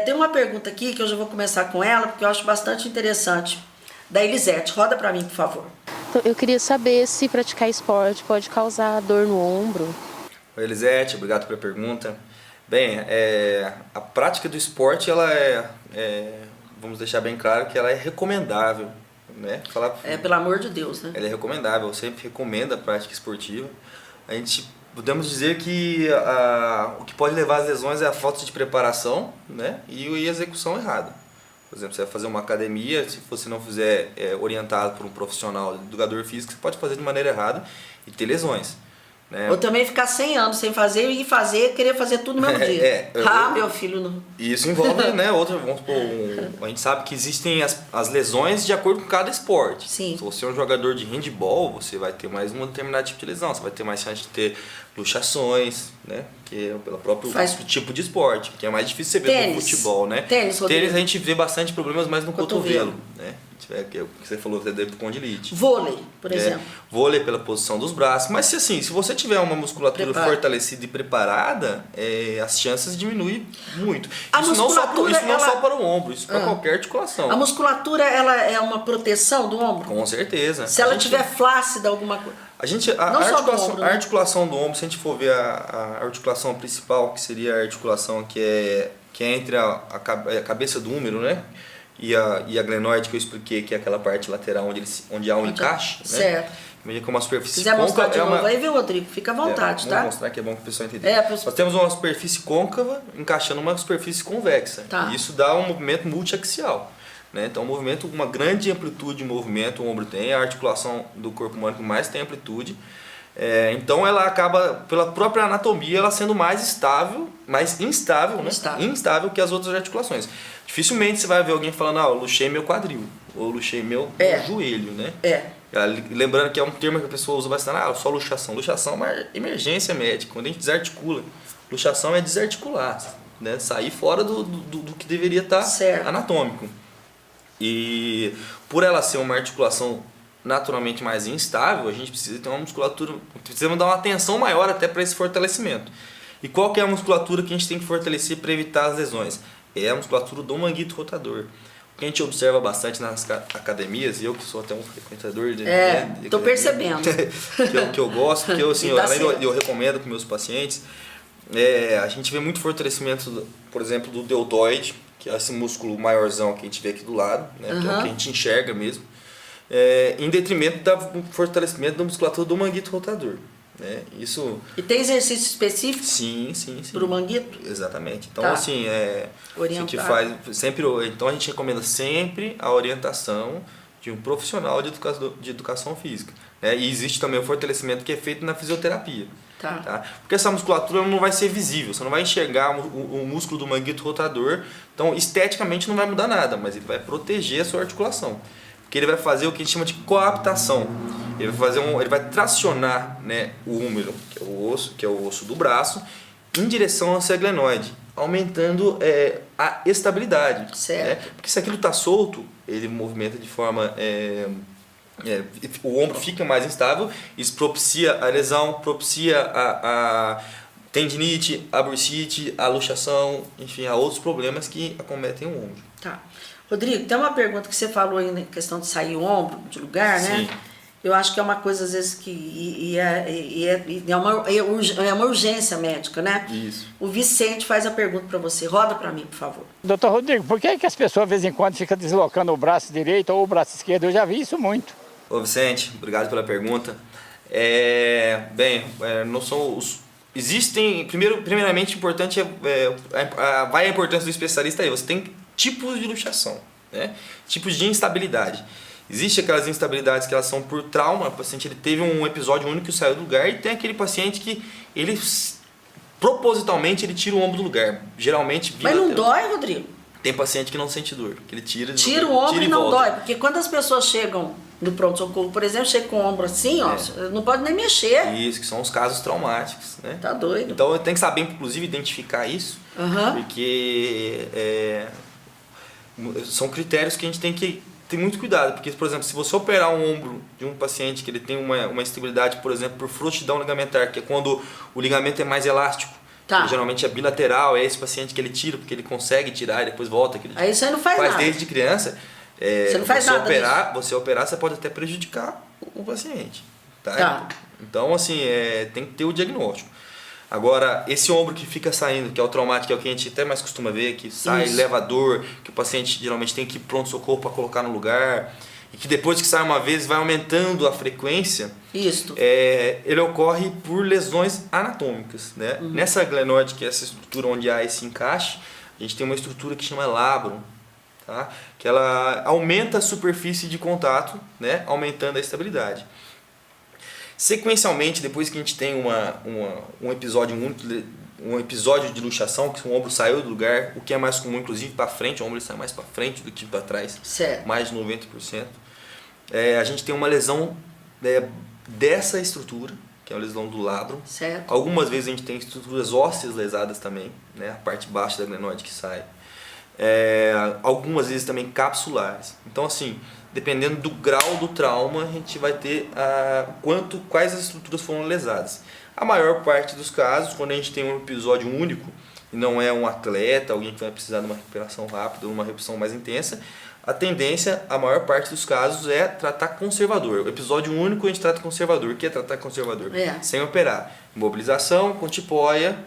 Tem uma pergunta aqui que eu já vou começar com ela, porque eu acho bastante interessante. Da Elisete. Roda para mim, por favor. Eu queria saber se praticar esporte pode causar dor no ombro. Oi, Elisete, obrigado pela pergunta. Bem, a prática do esporte, ela vamos deixar bem claro que ela é recomendável, né? Pelo amor de Deus, né? Ela é recomendável, eu sempre recomendo a prática esportiva. A gente podemos dizer que o que pode levar às lesões é a falta de preparação, né? E a execução errada. Por exemplo, você vai fazer uma academia, se você não fizer orientado por um profissional, educador físico, você pode fazer de maneira errada e ter lesões. Né? Ou também ficar 100 anos sem fazer e querer fazer tudo no mesmo dia. Meu filho não... Isso envolve, né, vamos supor, a gente sabe que existem as lesões de acordo com cada esporte. Sim. Se você é um jogador de handball, você vai ter mais um determinado tipo de lesão, você vai ter mais chance de ter luxações, né, que é pelo próprio tipo de esporte, que é mais difícil você ver no futebol, né? Tênis, a gente vê bastante problemas mais no cotovelo, né? Que é o que você falou, você deve ter condilite. Vôlei, por exemplo. Vôlei pela posição dos braços. Mas se você tiver uma musculatura fortalecida e preparada, as chances diminuem muito. Isso não só para o ombro, isso para qualquer articulação. A musculatura, ela é uma proteção do ombro? Com certeza. Se ela tiver flácida, alguma coisa... A articulação do ombro, se a gente for ver a articulação principal, que seria a articulação que é entre a cabeça do húmero, né? E a glenoide, que eu expliquei, que é aquela parte lateral onde há um encaixe, né? Certo. Imagina como uma superfície côncava. Se quiser mostrar de novo aí, viu, Rodrigo? Fica à vontade, tá? Vou mostrar que é bom para o pessoal entender. Nós temos uma superfície côncava encaixando uma superfície convexa. Tá. E isso dá um movimento multiaxial. Né? Então, uma grande amplitude de movimento o ombro tem, a articulação do corpo humano que mais tem amplitude. Então, ela acaba, pela própria anatomia, ela sendo mais instável, né? Instável que as outras articulações. Dificilmente você vai ver alguém falando, eu luxei meu quadril, ou luxei meu joelho, né? Lembrando que é um termo que a pessoa usa bastante, só luxação. Luxação é uma emergência médica, quando a gente desarticula. Luxação é desarticular, né? Sair fora do que deveria estar anatômico. E por ela ser uma articulação naturalmente mais instável, a gente precisa ter uma musculatura, precisamos dar uma atenção maior até para esse fortalecimento. E qual que é a musculatura que a gente tem que fortalecer para evitar as lesões? É a musculatura do manguito rotador. O que a gente observa bastante nas academias, e eu que sou até um frequentador de tô percebendo. que eu gosto, que eu, assim, eu recomendo para meus pacientes, a gente vê muito fortalecimento, por exemplo, do deltoide, que é esse músculo maiorzão que a gente vê aqui do lado, né, que é o que a gente enxerga mesmo, em detrimento do fortalecimento da musculatura do manguito rotador. Né? Isso... E tem exercício específico? Sim. Para o manguito? Exatamente. Então, assim, a gente faz sempre. Então, a gente recomenda sempre a orientação de um profissional de educação física. Né? E existe também o fortalecimento que é feito na fisioterapia. Tá? Porque essa musculatura não vai ser visível, você não vai enxergar o músculo do manguito rotador. Então, esteticamente não vai mudar nada, mas ele vai proteger a sua articulação. Porque ele vai fazer o que a gente chama de coaptação. Ele vai tracionar, né, o húmero, que é o osso do braço, em direção ao glenoide, aumentando a estabilidade. Certo. Né? Porque se aquilo está solto, ele movimenta de forma... o ombro fica mais instável, isso propicia a lesão, propicia a tendinite, a bursite, a luxação, enfim, a outros problemas que acometem o ombro. Tá. Rodrigo, tem uma pergunta que você falou aí na questão de sair o ombro de lugar, né? Sim. Eu acho que é uma coisa, às vezes, que é uma urgência médica, né? Isso. O Vicente faz a pergunta para você. Roda para mim, por favor. Doutor Rodrigo, por que as pessoas, de vez em quando, ficam deslocando o braço direito ou o braço esquerdo? Eu já vi isso muito. Ô Vicente, obrigado pela pergunta. Não são os... Existem... Primeiramente, importante vai a importância do especialista aí. Você tem tipos de luxação, né? Tipos de instabilidade. Existem aquelas instabilidades que elas são por trauma, o paciente ele teve um episódio único que saiu do lugar, e tem aquele paciente que ele propositalmente ele tira o ombro do lugar. Geralmente Mas não dói, Rodrigo? Tem paciente que não sente dor, que ele tira o ombro e não dói, porque quando as pessoas chegam no pronto-socorro, por exemplo, chega com o ombro assim, não pode nem mexer. Isso, que são os casos traumáticos, né? Tá doido. Então eu tenho que saber, inclusive, identificar isso, porque são critérios que a gente tem que ter muito cuidado, porque, por exemplo, se você operar um ombro de um paciente que ele tem uma instabilidade, por exemplo, por frouxidão ligamentar, que é quando o ligamento é mais elástico, que geralmente é bilateral, é esse paciente que ele tira, porque ele consegue tirar e depois volta. Aí você não faz nada. Desde criança. Você não faz nada Você operar, você pode até prejudicar o paciente. Tá. Então, assim, tem que ter o diagnóstico. Agora, esse ombro que fica saindo, que é o traumático, que é o que a gente até mais costuma ver, que sai, leva dor, que o paciente geralmente tem que ir pronto-socorro para colocar no lugar, e que depois que sai uma vez vai aumentando a frequência, ele ocorre por lesões anatômicas. Né? Nessa glenoide, que é essa estrutura onde há esse encaixe, a gente tem uma estrutura que chama labrum, tá? Que ela aumenta a superfície de contato, né? Aumentando a estabilidade. Sequencialmente, depois que a gente tem um episódio de luxação, que o ombro saiu do lugar, o que é mais comum, inclusive, para frente, o ombro sai mais para frente do que para trás, mais de 90%. A gente tem uma lesão dessa estrutura, que é a lesão do labrum. Certo. Algumas vezes a gente tem estruturas ósseas lesadas também, né? A parte baixa da glenoide que sai. Algumas vezes também capsulares. Então, assim, dependendo do grau do trauma, a gente vai ter quais as estruturas foram lesadas. A maior parte dos casos, quando a gente tem um episódio único, e não é um atleta, alguém que vai precisar de uma recuperação rápida, uma reposição mais intensa, a tendência, a maior parte dos casos, é tratar conservador. O episódio único a gente trata conservador. O que é tratar conservador? Sem operar. Imobilização com tipóia.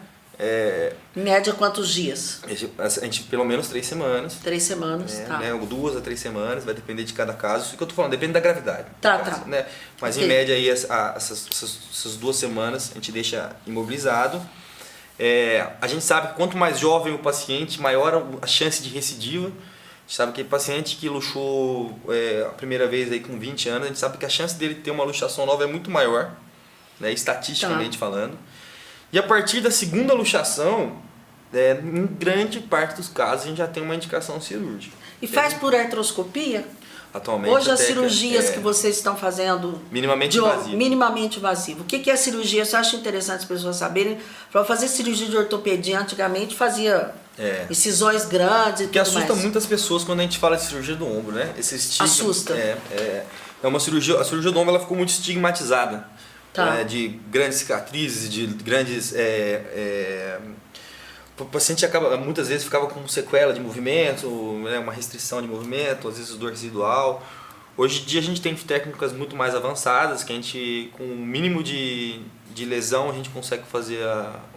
Em média, quantos dias? A gente, pelo menos 3 semanas. 3 semanas, tá. Né, 2 a 3 semanas, vai depender de cada caso. Isso que eu tô falando, depende da gravidade. Tá. Né? Mas em média, aí, essas 2 semanas a gente deixa imobilizado. A gente sabe que quanto mais jovem o paciente, maior a chance de recidiva. A gente sabe que o paciente que luxou a primeira vez aí com 20 anos, a gente sabe que a chance dele ter uma luxação nova é muito maior, né, estatisticamente falando. E a partir da segunda luxação, em grande parte dos casos, a gente já tem uma indicação cirúrgica. E faz por artroscopia? atualmente. Hoje as até cirurgias que vocês estão fazendo... minimamente invasivo. Minimamente invasivo. O que é cirurgia? Eu acho interessante as pessoas saberem. Para fazer cirurgia de ortopedia, antigamente fazia incisões grandes e tudo mais. Que assusta muitas pessoas quando a gente fala de cirurgia do ombro, né? Esse estigma, assusta. É uma cirurgia... A cirurgia do ombro ela ficou muito estigmatizada. Tá. De grandes cicatrizes, de grandes... O paciente muitas vezes ficava com sequela de movimento, né, uma restrição de movimento, às vezes dor residual. Hoje em dia a gente tem técnicas muito mais avançadas, que a gente, com o mínimo de lesão, a gente consegue fazer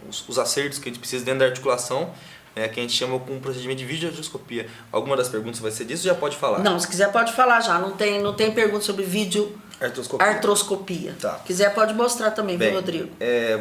os acertos que a gente precisa dentro da articulação, que a gente chama com um procedimento de videoartroscopia. Alguma das perguntas vai ser disso, já pode falar? Não, se quiser pode falar já, não tem pergunta sobre artroscopia. Tá. Se quiser pode mostrar também, viu, Rodrigo?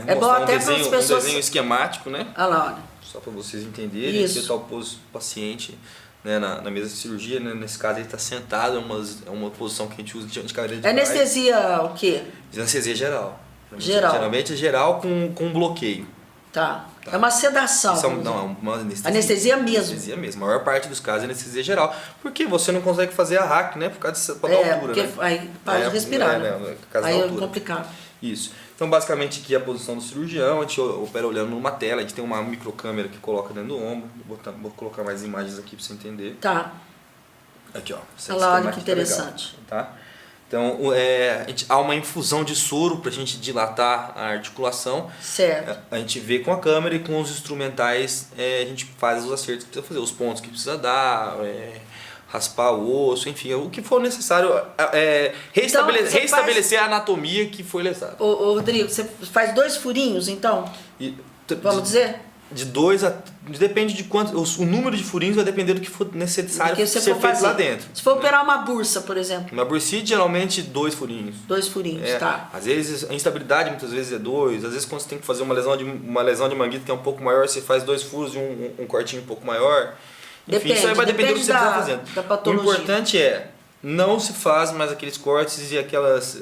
Vou bom mostrar até para as pessoas... um desenho esquemático, né? Olha lá, olha. Só para vocês entenderem. Isso. Aqui está o paciente, né, na mesa de cirurgia, né? Nesse caso ele está sentado, é uma posição que a gente usa de cadeira de Anestesia o quê? Anestesia geral. Geral. Geralmente é geral com bloqueio. Tá. É uma sedação. Isso é uma anestesia. Anestesia mesmo. Anestesia mesmo. A maior parte dos casos é anestesia geral. Porque você não consegue fazer a RAC, né? Por causa da altura, porque né? aí para de respirar, né? Por causa aí da é altura. complicado. Isso. Então, basicamente, aqui é a posição do cirurgião, a gente opera olhando numa tela, a gente tem uma microcâmera que coloca dentro do ombro. Vou colocar mais imagens aqui para você entender. Tá. Aqui, ó. Olha lá, olha que interessante. Tá? Então, há uma infusão de soro para a gente dilatar a articulação. Certo. A gente vê com a câmera e com os instrumentais, a gente faz os acertos que precisa fazer, os pontos que precisa dar, raspar o osso, enfim, o que for necessário, reestabelecer a anatomia que foi lesada. Ô, Rodrigo, você faz 2 furinhos, então? Vamos dizer? De 2 a... Depende de quanto... O número de furinhos vai depender do que for necessário ser feito lá dentro. Se for operar uma bursa, por exemplo. Uma bursite, geralmente 2 furinhos. 2 furinhos, tá. Às vezes, a instabilidade muitas vezes é 2. Às vezes, quando você tem que fazer uma lesão de manguito que é um pouco maior, você faz 2 furos e um cortinho um pouco maior. Enfim, isso aí vai depender do que você está fazendo. O importante é, não se faz mais aqueles cortes e aquelas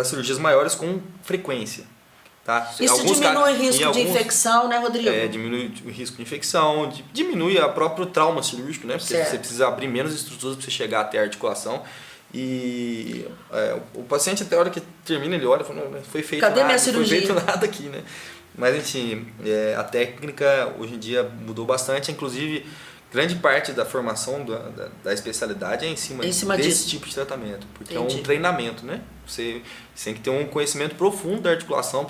cirurgias maiores com frequência. Tá? Isso diminui o risco de infecção, né, Rodrigo? Diminui o risco de infecção, diminui o próprio trauma cirúrgico, né? Porque você precisa abrir menos estruturas para você chegar até a articulação. E o paciente, até a hora que termina, ele olha e fala, não foi feito Cadê nada, minha cirurgia? Não foi feito nada aqui, né? Mas, enfim, a técnica hoje em dia mudou bastante, inclusive grande parte da formação da especialidade é em cima desse tipo de tratamento, porque é um treinamento, né? Você tem que ter um conhecimento profundo da articulação,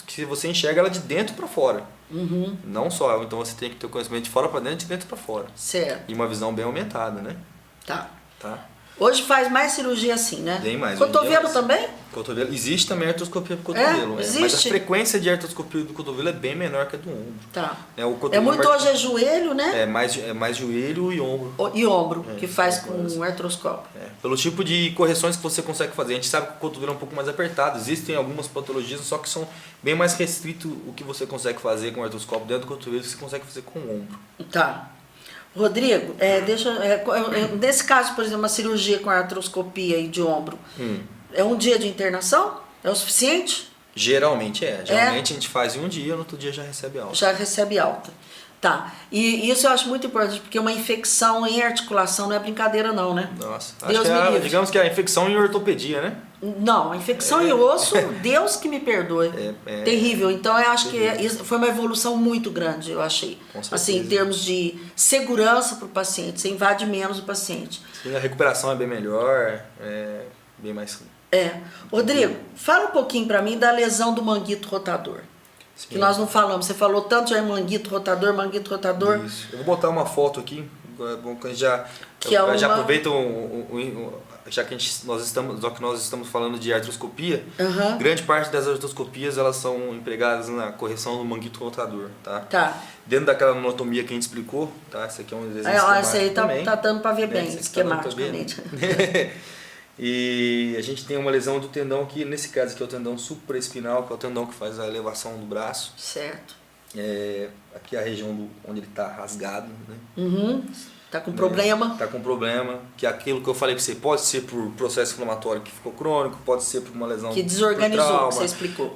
que você enxerga ela de dentro para fora. Uhum. Não só, então você tem que ter o conhecimento de fora para dentro e de dentro para fora. Certo. E uma visão bem aumentada, né? Tá. Hoje faz mais cirurgia assim, né? Bem mais. Cotovelo também? Cotovelo. Existe também artroscopia do cotovelo. Existe. Mas a frequência de artroscopia do cotovelo é bem menor que a do ombro. Tá. Muito hoje é joelho, né? É mais joelho e ombro. E ombro, que faz com um artroscópio. Pelo tipo de correções que você consegue fazer. A gente sabe que o cotovelo é um pouco mais apertado. Existem algumas patologias, só que são bem mais restrito o que você consegue fazer com o artroscópio dentro do cotovelo que você consegue fazer com o ombro. Tá. Rodrigo, nesse caso, por exemplo, uma cirurgia com artroscopia de ombro, é um dia de internação? É o suficiente? Geralmente é. Geralmente a gente faz em um dia, no outro dia já recebe alta. Já recebe alta. Tá. E isso eu acho muito importante, porque uma infecção em articulação não é brincadeira não, né? Nossa. Deus me livre. Digamos que é a infecção em ortopedia, né? Não, a infecção em osso, Deus que me perdoe. Terrível. Então eu acho que isso foi uma evolução muito grande, eu achei. Assim, em termos de segurança para o paciente, você invade menos o paciente. Sim, a recuperação é bem melhor, bem mais... Rodrigo, fala um pouquinho para mim da lesão do manguito rotador. Sim. Que nós não falamos. Você falou tanto de manguito rotador. Isso. Eu vou botar uma foto aqui, já aproveita já que nós estamos falando de artroscopia, grande parte das artroscopias elas são empregadas na correção do manguito rotador, tá? Dentro daquela anatomia que a gente explicou, tá? Esse aqui é um desenho esquemático. Esse aí tá dando para ver bem, esquematicamente. E a gente tem uma lesão do tendão aqui, nesse caso aqui é o tendão supraespinal, que é o tendão que faz a elevação do braço. Certo. Aqui é a região onde ele está rasgado, né? Tá com problema. Tá com problema, que aquilo que eu falei que você pode ser por processo inflamatório que ficou crônico, pode ser por uma lesão Que desorganizou, por trauma. que você explicou.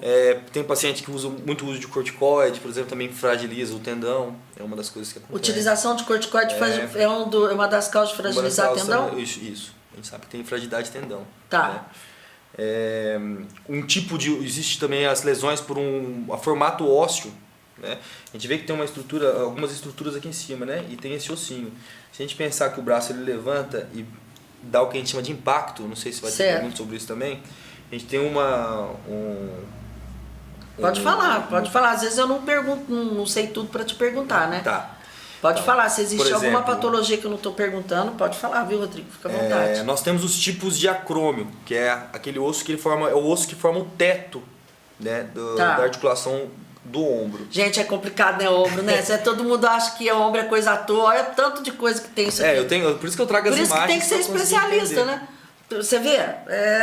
Tem paciente que usa muito uso de corticoide, por exemplo, também fragiliza o tendão, é uma das coisas que acontece. Utilização de corticoide é uma das causas de fragilizar o tendão? Isso, a gente sabe que tem fragilidade de tendão. Tá. Né? Existe também as lesões por um formato ósseo, né? A gente vê que tem algumas estruturas aqui em cima, né? E tem esse ossinho. Se a gente pensar que o braço ele levanta e dá o que a gente chama de impacto, não sei se vai ter pergunta sobre isso também, a gente tem Pode falar. Às vezes eu não pergunto, não sei tudo para te perguntar, né? Tá. Pode falar, se existe Por alguma exemplo, patologia que eu não estou perguntando, pode falar, viu, Rodrigo? Fica à vontade. Nós temos os tipos de acrômio, que é aquele osso que é o osso que forma o teto, né, da articulação do ombro. Gente, é complicado, né, ombro, né? Todo mundo acha que o ombro é coisa à toa, olha tanto de coisa que tem isso aqui. Por isso que eu trago as imagens. Por isso que tem que ser especialista, né? Você vê?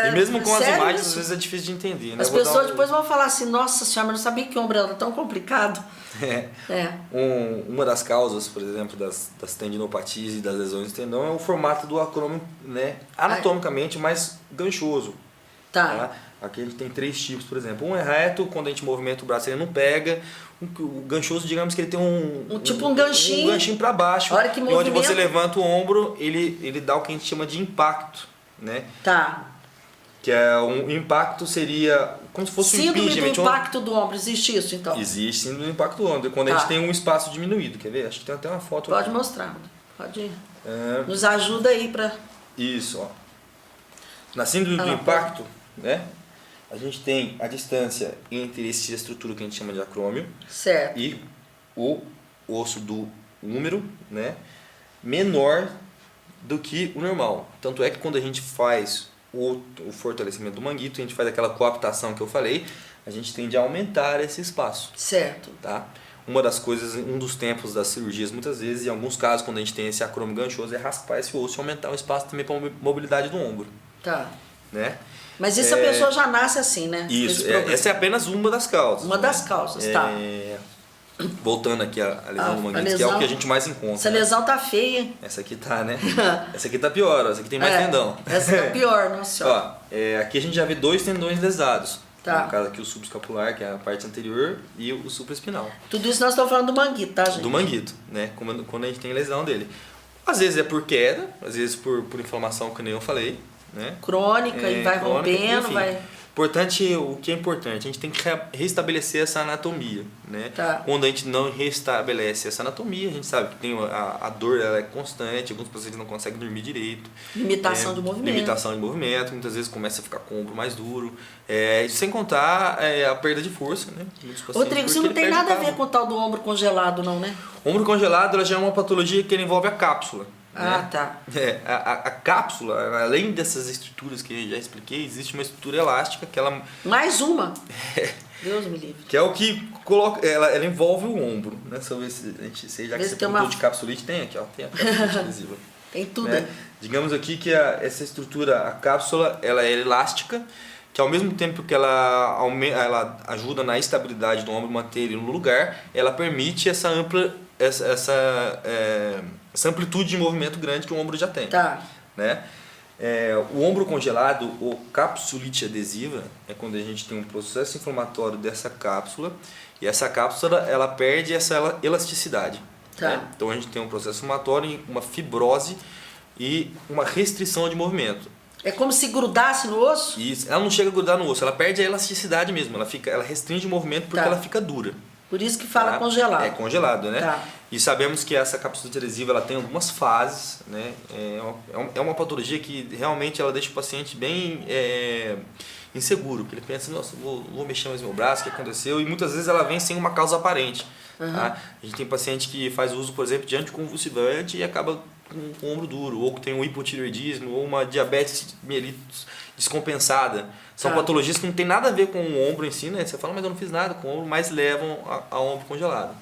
E mesmo com as imagens, isso? às vezes é difícil de entender, né? As pessoas depois vão falar assim, nossa senhora, mas eu não sabia que o ombro era tão complicado. Uma das causas, por exemplo, das tendinopatias e das lesões do tendão é o formato do acrômio, né? Anatomicamente mais ganchoso. Tá? Aqui a gente tem 3 tipos, por exemplo. Um é reto, quando a gente movimenta o braço ele não pega. O ganchoso, digamos que ele tem um ganchinho. Um ganchinho para baixo. A hora que movimenta... onde você levanta o ombro, ele dá o que a gente chama de impacto, né? Tá. Que é um impacto seria como se fosse síndrome um impingement. Síndrome do impacto do ombro, existe isso então? Existe síndrome do impacto do ombro, quando a gente tem um espaço diminuído, quer ver? Acho que tem até uma foto Pode aqui. mostrar, pode ir. Nos ajuda aí para... Isso, ó. Na síndrome do impacto, né? A gente tem a distância entre essa estrutura que a gente chama de acrômio e o osso do húmero, né? Menor do que o normal. Tanto é que quando a gente faz o fortalecimento do manguito, a gente faz aquela coaptação que eu falei, a gente tende a aumentar esse espaço. Certo. Tá? Uma das coisas, um dos tempos das cirurgias, muitas vezes, em alguns casos, quando a gente tem esse acrômio ganchoso, é raspar esse osso e aumentar o espaço também para a mobilidade do ombro. Tá. Né? Mas isso a pessoa já nasce assim, né? Isso, essa é apenas uma das causas. Uma das causas, tá. Voltando aqui a lesão do manguito, que é o que a gente mais encontra. Essa lesão tá feia, hein? Essa aqui tá, né? Essa aqui tá pior, essa aqui tem mais tendão. Essa tá pior, nossa senhora. Aqui a gente já vê 2 tendões lesados. Tá. No caso aqui o subescapular, que é a parte anterior, e o supraespinal. Tudo isso nós estamos falando do manguito, tá, gente? Do manguito, né? Quando a gente tem lesão dele. Às vezes é por queda, às vezes por inflamação, que nem eu falei. Né? Crônica e vai rompendo, vai... O que é importante, a gente tem que restabelecer essa anatomia, né? Tá. Quando a gente não restabelece essa anatomia, a gente sabe que tem a dor, ela é constante, alguns pacientes não conseguem dormir direito. Limitação de movimento. Muitas vezes começa a ficar com o ombro mais duro. Sem contar a perda de força, né? Rodrigo, isso não tem nada a ver com o tal do ombro congelado, não, né? O ombro congelado ela já é uma patologia que envolve a cápsula. Né? Tá. A cápsula, além dessas estruturas que eu já expliquei, existe uma estrutura elástica que ela... Mais uma? Deus me livre. Que é o que coloca... Ela envolve o ombro, né? Só ver se a gente... Já que você perguntou de capsulite, tem aqui, ó. Tem a capsulite adesiva. Tem tudo. Né? Digamos aqui que essa estrutura, a cápsula, ela é elástica, que ao mesmo tempo que ela ajuda na estabilidade do ombro, manter ele no lugar, ela permite essa amplitude de movimento grande que o ombro já tem. Tá. Né? O ombro congelado, ou capsulite adesiva, é quando a gente tem um processo inflamatório dessa cápsula, e essa cápsula ela perde essa elasticidade. Tá. Né? Então a gente tem um processo inflamatório, uma fibrose e uma restrição de movimento. É como se grudasse no osso? Isso. Ela não chega a grudar no osso, ela perde a elasticidade mesmo, ela restringe o movimento porque ela fica dura. Por isso que fala congelado. É congelado, né? Tá. E sabemos que essa capsulite adesiva ela tem algumas fases, né? É uma patologia que realmente ela deixa o paciente bem inseguro, porque ele pensa, nossa, vou mexer mais meu braço, o que aconteceu? E muitas vezes ela vem sem uma causa aparente. Tá? A gente tem paciente que faz uso, por exemplo, de anticonvulsivante e acaba com o ombro duro, ou que tem um hipotireoidismo, ou uma diabetes mellitus descompensada. São patologias que não tem nada a ver com o ombro em si, né? Você fala, mas eu não fiz nada com o ombro, mas levam a ombro congelado.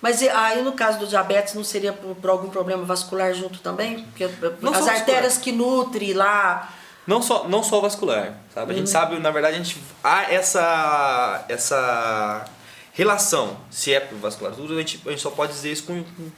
Mas aí no caso do diabetes não seria por algum problema vascular junto também? Porque as artérias que nutrem lá... Não só vascular, sabe? A gente sabe, na verdade, há essa Relação, se é por vasculatura, a gente só pode dizer isso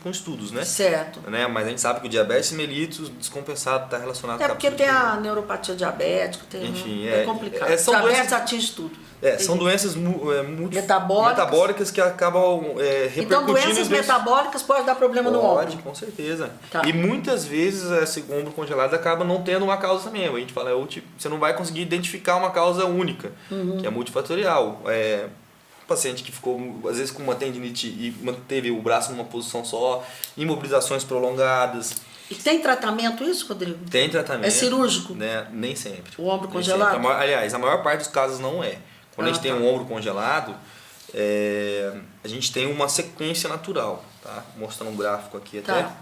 com estudos, né? Certo. Né? Mas a gente sabe que o diabetes mellitus descompensado está relacionado com Porque tem a neuropatia diabética, enfim, é complicado. são Diabetes doenças, atinge tudo. são doenças Metabólicas que acabam repercutindo. Então doenças metabólicas podem dar problema no ombro. Pode, com certeza. Tá. E muitas vezes esse ombro congelado acaba não tendo uma causa também. A gente fala, você não vai conseguir identificar uma causa única, que é multifatorial. Paciente que ficou, às vezes, com uma tendinite e manteve o braço numa posição só, imobilizações prolongadas. E tem tratamento isso, Rodrigo? Tem tratamento. É cirúrgico? Né? Nem sempre. O ombro congelado? Aliás, a maior parte dos casos não é. Quando a gente tem um ombro congelado, a gente tem uma sequência natural. Tá? Vou mostrar um gráfico aqui até. Tá.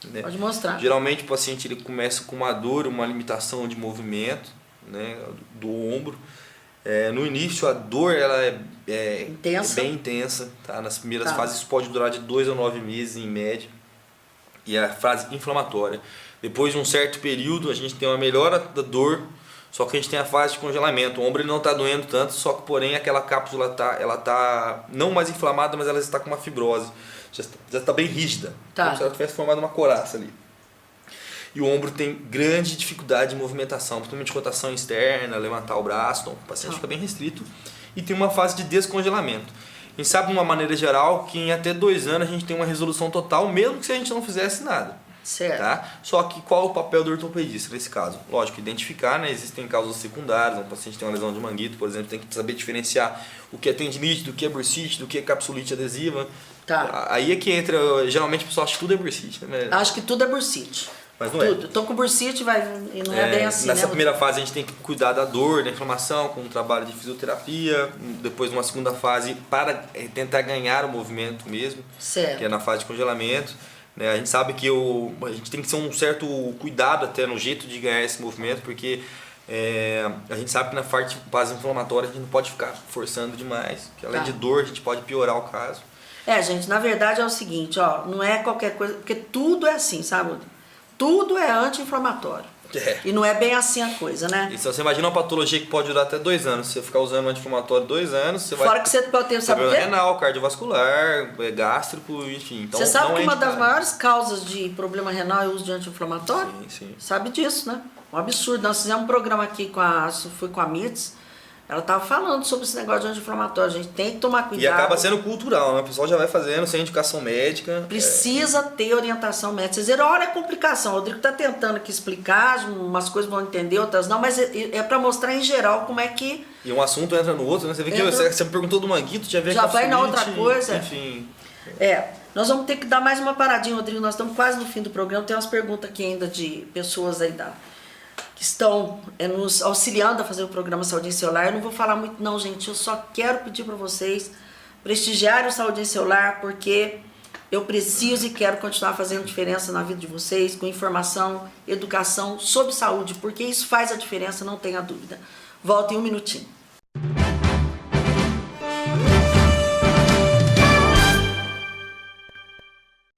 Né? Pode mostrar. Geralmente o paciente ele começa com uma dor, uma limitação de movimento, né, do ombro. No início a dor ela é bem intensa, tá? Nas primeiras fases isso pode durar de 2 a 9 meses em média, e é a fase inflamatória. Depois de um certo período a gente tem uma melhora da só que a gente tem a fase de congelamento. O ombro ele não está doendo tanto, só que porém aquela cápsula ela tá não mais inflamada, mas ela está com uma fibrose, já está bem rígida, como se ela tivesse formado uma coraça ali. E o ombro tem grande dificuldade de movimentação, principalmente rotação externa, levantar o braço, então o paciente fica bem restrito. E tem uma fase de descongelamento. A gente sabe de uma maneira geral que em até 2 anos a gente tem uma resolução total, mesmo que se a gente não fizesse nada. Certo. Tá? Só que qual é o papel do ortopedista nesse caso? Lógico, identificar, né? Existem causas secundárias, um paciente tem uma lesão de manguito, por exemplo, tem que saber diferenciar o que é tendinite, do que é bursite, do que é capsulite adesiva. Tá. Aí é que entra, geralmente o pessoal acha que tudo é bursite, né? Acho que tudo é bursite. Mas não tudo. Então com bursite e não é bem assim, nessa né? primeira fase a gente tem que cuidar da dor, da inflamação, com um trabalho de fisioterapia. Depois numa segunda fase para tentar ganhar o movimento mesmo, certo. Que é na fase de congelamento. A gente sabe que a gente tem que ter um certo cuidado até no jeito de ganhar esse movimento, porque a gente sabe que na fase inflamatória a gente não pode ficar forçando demais, porque além de dor a gente pode piorar o caso. Gente, na verdade é o seguinte, não é qualquer coisa, porque tudo é assim, sabe? Tudo é anti-inflamatório. E não é bem assim a coisa, né? Então você imagina uma patologia que pode durar até 2 anos. Se você ficar usando anti-inflamatório 2 anos, você vai... Fora que você pode ter, sabe o quê? Renal, cardiovascular, gástrico, enfim. Então, você sabe que uma das maiores causas de problema renal é o uso de anti-inflamatório? Sim. Sabe disso, né? Um absurdo. Nós fizemos um programa aqui foi com a MITS. Ela estava falando sobre esse negócio de anti-inflamatório. A gente tem que tomar cuidado. E acaba sendo cultural, né? O pessoal já vai fazendo sem indicação médica. Precisa ter orientação médica. Vocês viram, olha a complicação. O Rodrigo está tentando aqui explicar, umas coisas vão entender, outras não, mas é para mostrar em geral como é que... E um assunto entra no outro, né? Você vê que você me perguntou do manguito, já vê já vai na outra coisa. Enfim. Nós vamos ter que dar mais uma paradinha, Rodrigo. Nós estamos quase no fim do programa. Tem umas perguntas aqui ainda de pessoas aí que estão nos auxiliando a fazer o programa Saúde Celular. Eu não vou falar muito não, gente. Eu só quero pedir para vocês prestigiarem o Saúde Celular, porque eu preciso e quero continuar fazendo diferença na vida de vocês, com informação, educação sobre saúde, porque isso faz a diferença, não tenha dúvida. Volta em um minutinho.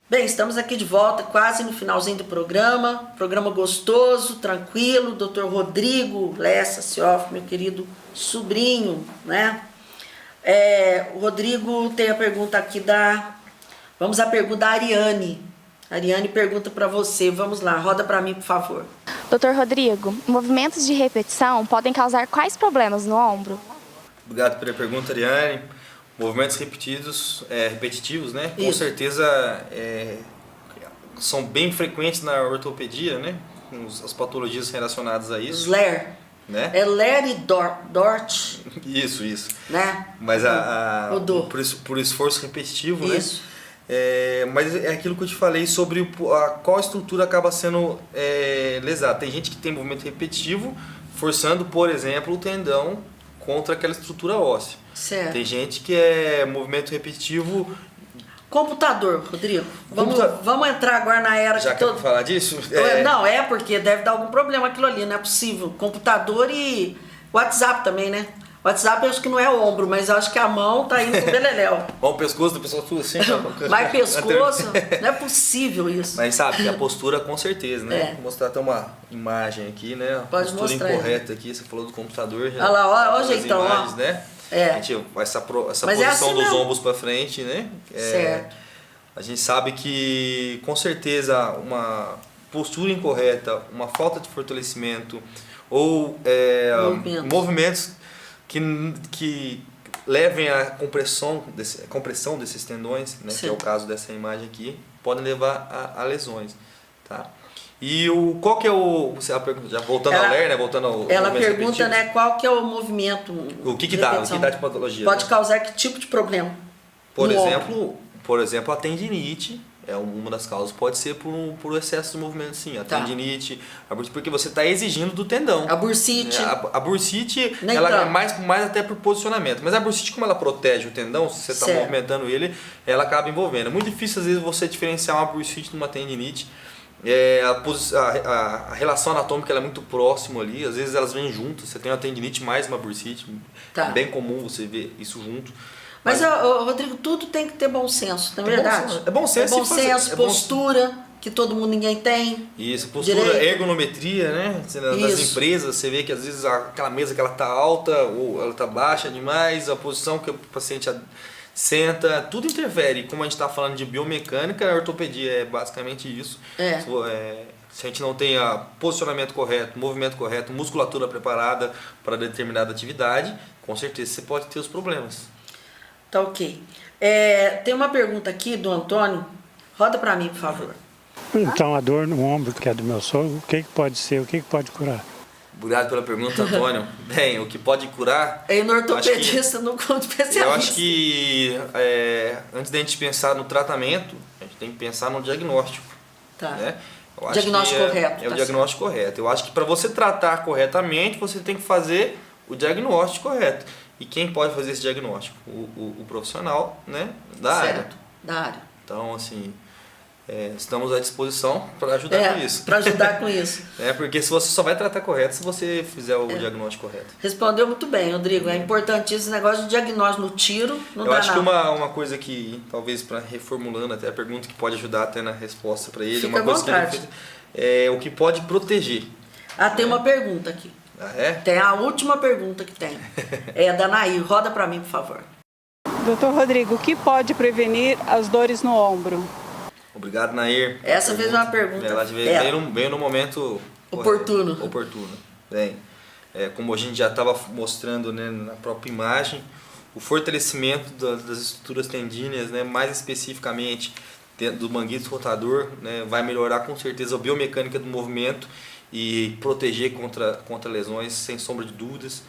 Bem, estamos aqui de volta, quase no finalzinho do programa. Programa gostoso, tranquilo. Dr. Rodrigo Lessa Sioff, meu querido sobrinho, né? O Rodrigo tem a pergunta aqui Vamos à pergunta da Ariane. A Ariane pergunta para você. Vamos lá, roda para mim, por favor. Dr. Rodrigo, movimentos de repetição podem causar quais problemas no ombro? Obrigado pela pergunta, Ariane. Movimentos repetitivos, né? Com certeza são bem frequentes na ortopedia, né? As patologias relacionadas a isso. SLER. Né? É LER e DORT. Isso. Né? Mas por esforço repetitivo, isso. Né? Mas é aquilo que eu te falei sobre qual estrutura acaba sendo lesada. Tem gente que tem movimento repetitivo, forçando, por exemplo, o tendão contra aquela estrutura óssea. Certo. Tem gente que é movimento repetitivo. Computador, Rodrigo. Vamos entrar agora na era já que todo... falar disso? Não, porque deve dar algum problema aquilo ali, não é possível. Computador e WhatsApp também, né? WhatsApp eu acho que não é ombro, mas eu acho que a mão tá indo pro beleléu. Bom, o pescoço do pessoal tudo assim. Mas pescoço, não é possível isso. Mas sabe, que a postura com certeza, né? É. Vou mostrar até uma imagem aqui, né? A Pode postura mostrar. incorreta aqui, você falou do computador. Olha lá, ó, as jeitão, ó. imagens, né? É. A gente, essa Mas posição é assim dos mesmo. ombros para frente, né? Certo. A gente sabe que, com certeza, uma postura incorreta, uma falta de fortalecimento ou movimentos que levem à compressão desses tendões, né, que é o caso dessa imagem aqui, podem levar a lesões, tá? E qual que é você pergunta, já voltando ao LER, né, voltando ao ela pergunta, né, qual que é o movimento? O que dá de patologia? Pode né? causar que tipo de problema? Por exemplo, a tendinite é uma das causas. Pode ser por excesso de movimento, sim. A tendinite, porque você está exigindo do tendão. A bursite. A bursite, ela é mais até por posicionamento. Mas a bursite, como ela protege o tendão, se você está movimentando ele, ela acaba envolvendo. É muito difícil, às vezes, você diferenciar uma bursite de uma tendinite. A relação anatômica ela é muito próxima ali. Às vezes elas vêm juntas. Você tem uma tendinite mais uma bursite. É bem comum você ver isso junto. Mas, Rodrigo, tudo tem que ter bom senso, não é verdade? É bom senso. É bom senso, postura, que todo mundo, ninguém tem. Isso, postura, ergonometria, né? Das empresas, você vê que às vezes aquela mesa que ela tá alta ou ela tá baixa demais, a posição que o paciente senta, tudo interfere. Como a gente está falando de biomecânica, a ortopedia é basicamente isso. Se a gente não tem posicionamento correto, movimento correto, musculatura preparada para determinada atividade, com certeza você pode ter os problemas. Tá ok. Tem uma pergunta aqui do Antônio. Roda para mim, por favor. Então, a dor no ombro, que é do meu sogro, o que pode ser? O que pode curar? Obrigado pela pergunta, Antônio. Bem, o que pode curar... No ortopedista, não conto especialista. Eu acho que antes da gente pensar no tratamento, a gente tem que pensar no diagnóstico. Tá. Né? Diagnóstico correto. É o diagnóstico correto. Eu acho que para você tratar corretamente, você tem que fazer o diagnóstico correto. E quem pode fazer esse diagnóstico? O profissional, né, da área. Da área. Então, assim, estamos à disposição para ajudar com isso. Para ajudar com isso. Porque se você só vai tratar correto se você fizer o diagnóstico correto. Respondeu muito bem, Rodrigo. É importantíssimo esse negócio de diagnóstico no tiro. Eu acho que uma coisa que, talvez para reformulando até a pergunta que pode ajudar até na resposta para ele, Fica uma coisa à vontade. que é o que pode proteger. Tem uma pergunta aqui. Tem a última pergunta que tem. É da Nair. Roda para mim, por favor. Doutor Rodrigo, o que pode prevenir as dores no ombro? Obrigado, Nair. Essa fez uma pergunta. Ela veio no momento oportuno. Bem, como a gente já estava mostrando, né, na própria imagem, o fortalecimento das estruturas tendíneas, né, mais especificamente do manguito rotador, né, vai melhorar com certeza a biomecânica do movimento e proteger contra lesões, sem sombra de dúvidas.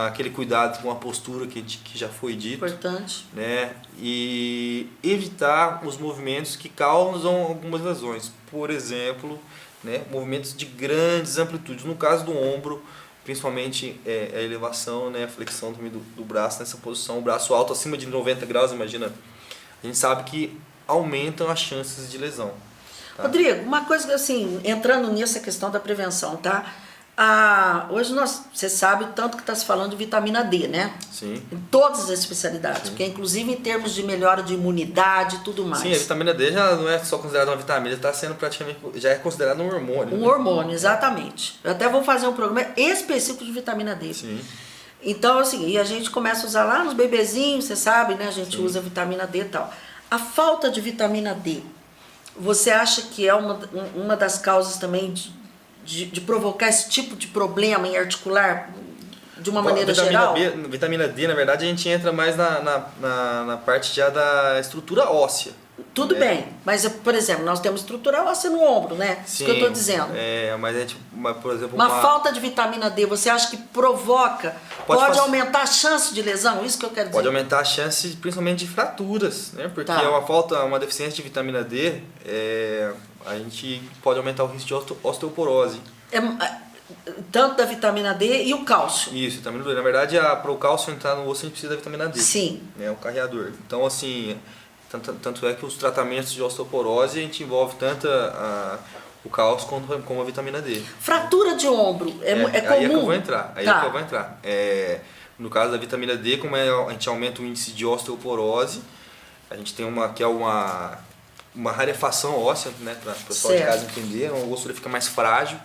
Aquele cuidado com a postura que já foi dito. Importante. Né? E evitar os movimentos que causam algumas lesões. Por exemplo, né, movimentos de grandes amplitudes. No caso do ombro, principalmente a elevação, né, a flexão também do braço nessa posição. O braço alto acima de 90 graus, imagina. A gente sabe que aumentam as chances de lesão. Tá? Rodrigo, uma coisa que, assim, entrando nessa questão da prevenção, tá? Hoje você sabe o tanto que está se falando de vitamina D, né? Sim. Em todas as especialidades, porque inclusive em termos de melhora de imunidade e tudo mais. Sim, a vitamina D já não é só considerada uma vitamina, está sendo já é considerada um hormônio. Um hormônio, exatamente. Eu até vou fazer um programa específico de vitamina D. Sim. Então, assim, e a gente começa a usar lá nos bebezinhos, você sabe, né? A gente usa vitamina D e tal. A falta de vitamina D, você acha que é uma das causas também de provocar esse tipo de problema em articular de uma maneira geral? Vitamina D, na verdade, a gente entra mais na parte já da estrutura óssea. Tudo bem, mas, por exemplo, nós temos estrutura óssea no ombro, né? Sim, isso que eu estou dizendo. Mas por exemplo... Uma falta de vitamina D, você acha que provoca, pode aumentar a chance de lesão? Isso que eu quero dizer. Pode aumentar a chance, principalmente, de fraturas, né? Porque uma deficiência de vitamina D, a gente pode aumentar o risco de osteoporose. Tanto da vitamina D e o cálcio. Isso, vitamina D. Na verdade, para o cálcio entrar no osso, a gente precisa da vitamina D. Sim. É o carreador. Então, assim... Tanto é que os tratamentos de osteoporose, a gente envolve tanto o cálcio como a vitamina D. Fratura de ombro é comum? Aí é que eu vou entrar. Aí Tá. é que eu vou entrar. No caso da vitamina D, como a gente aumenta o índice de osteoporose, a gente tem uma rarefação óssea, né, para o pessoal de Certo. casa entender, o osso ele fica mais frágil,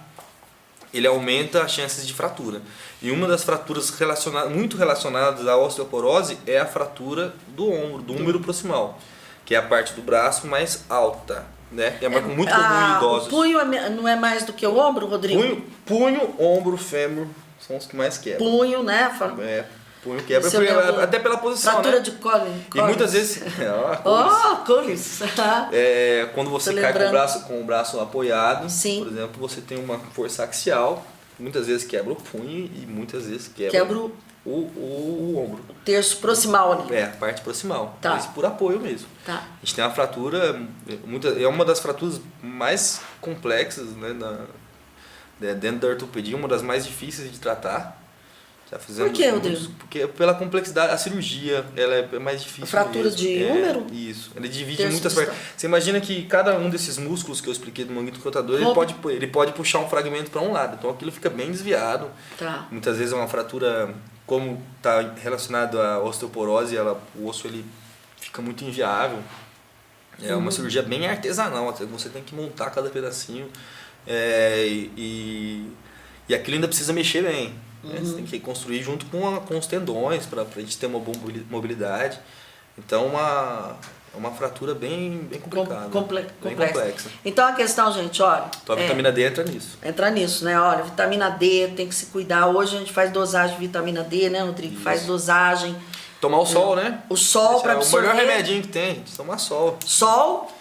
ele aumenta as chances de fratura. E uma das fraturas muito relacionadas à osteoporose é a fratura do ombro, do húmero proximal, que é a parte do braço mais alta, né? É muito comum em idosos. O punho não é mais do que o ombro, Rodrigo? Punho, ombro, fêmur são os que mais quebram. Punho, né? Punho quebra, Esse eu lembro. até pela posição, Fratura né? de Collins. E muitas vezes... Collins. Quando você Tô cai lembrando. com o braço apoiado, Sim. por exemplo, você tem uma força axial, muitas vezes quebra o punho e muitas vezes quebra o ombro. O terço proximal ali. A parte proximal. Tá. Mas por apoio mesmo. Tá. A gente tem uma fratura, é uma das fraturas mais complexas, né, dentro da ortopedia, uma das mais difíceis de tratar. Já fizemos. Por que, Rodrigo? Porque pela complexidade, a cirurgia ela é mais difícil. A fratura mesmo. de húmero? Isso. Ele divide Terço em muitas distal. partes. Você imagina que cada um desses músculos que eu expliquei do manguito rotador, ele pode puxar um fragmento para um lado. Então aquilo fica bem desviado. Tá. Muitas vezes é uma fratura, como está relacionado à osteoporose, o osso ele fica muito inviável. É uma cirurgia bem artesanal, até você tem que montar cada pedacinho. E aquilo ainda precisa mexer bem. Né? Você tem que construir junto com os tendões para a gente ter uma boa mobilidade. Então é uma fratura bem complicada. Bem complexa. Então a questão, gente, olha... Então a vitamina D entra nisso. Entra nisso, né? Olha, vitamina D, tem que se cuidar. Hoje a gente faz dosagem de vitamina D, né, Rodrigo? Isso. Faz dosagem. Tomar o sol, né? O sol para absorver. É o melhor remedinho que tem, gente. Tomar sol. Sol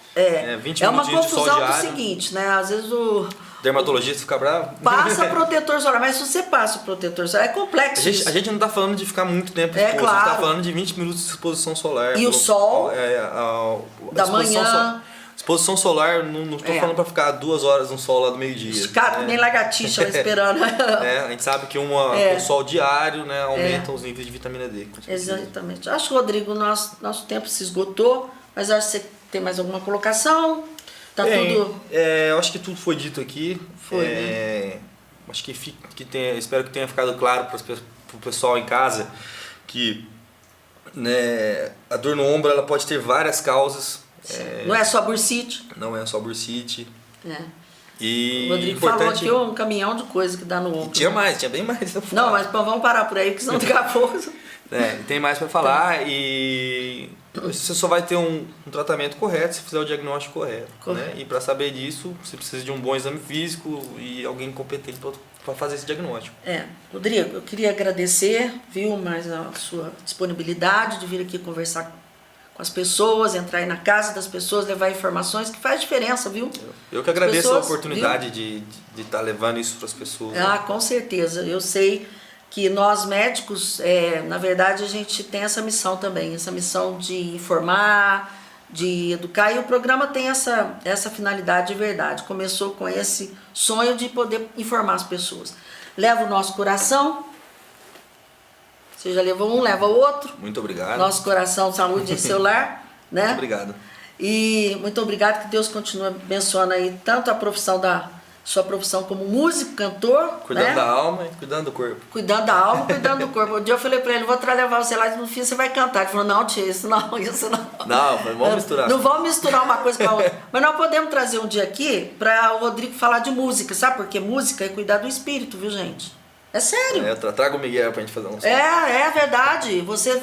20 é uma minutinhos de sol confusão do diário. seguinte, né? Às vezes o Dermatologista fica bravo. passa protetor solar, mas se você passa o protetor solar, é complexo isso. A gente não tá falando de ficar muito tempo exposto, claro. A gente tá falando de 20 minutos de exposição solar. E o sol da manhã. Exposição solar, não estou falando para ficar 2 horas no sol lá do meio-dia. Cara, nem lagartixa lá esperando. A gente sabe que o sol diário, né, aumenta os níveis de vitamina D. Exatamente. Acho que, Rodrigo, nosso tempo se esgotou, mas acho que você tem mais alguma colocação? Tá tudo... eu acho que tudo foi dito aqui. Foi, né? Acho que espero que tenha ficado claro para o pessoal em casa que, né, a dor no ombro ela pode ter várias causas. Não é só bursite. Não é só bursite. O Rodrigo falou aqui um caminhão de coisa que dá no ombro. Tinha bem mais. Não, mas vamos parar por aí, porque senão daqui a pouco... Tem mais para falar e você só vai ter um tratamento correto se fizer o diagnóstico correto. Né? E para saber disso, você precisa de um bom exame físico e alguém competente para fazer esse diagnóstico. Rodrigo, eu queria agradecer, mais a sua disponibilidade de vir aqui conversar com as pessoas, entrar aí na casa das pessoas, levar informações que faz diferença, viu? Eu que agradeço a oportunidade de estar levando isso para as pessoas. Com certeza. Eu sei que nós médicos, na verdade, a gente tem essa missão também, essa missão de informar, de educar, e o programa tem essa finalidade de verdade. Começou com esse sonho de poder informar as pessoas. Leva o nosso coração, você já levou um, leva o outro. Muito obrigado. Nosso coração, saúde e celular, né? Muito obrigado. E muito obrigado, que Deus continue abençoando aí tanto a profissão sua profissão como músico, cantor, cuidando né? da alma e cuidando do corpo. Cuidando da alma, cuidando do corpo. Um dia eu falei pra ele, vou levar você lá e no fim você vai cantar. Ele falou, não, tia, isso não. Não, vamos misturar. Não vamos misturar uma coisa com a outra. Mas nós podemos trazer um dia aqui pra o Rodrigo falar de música, sabe? Porque música é cuidar do espírito, viu, gente? É sério. Traga o Miguel pra gente fazer um som. É verdade. Você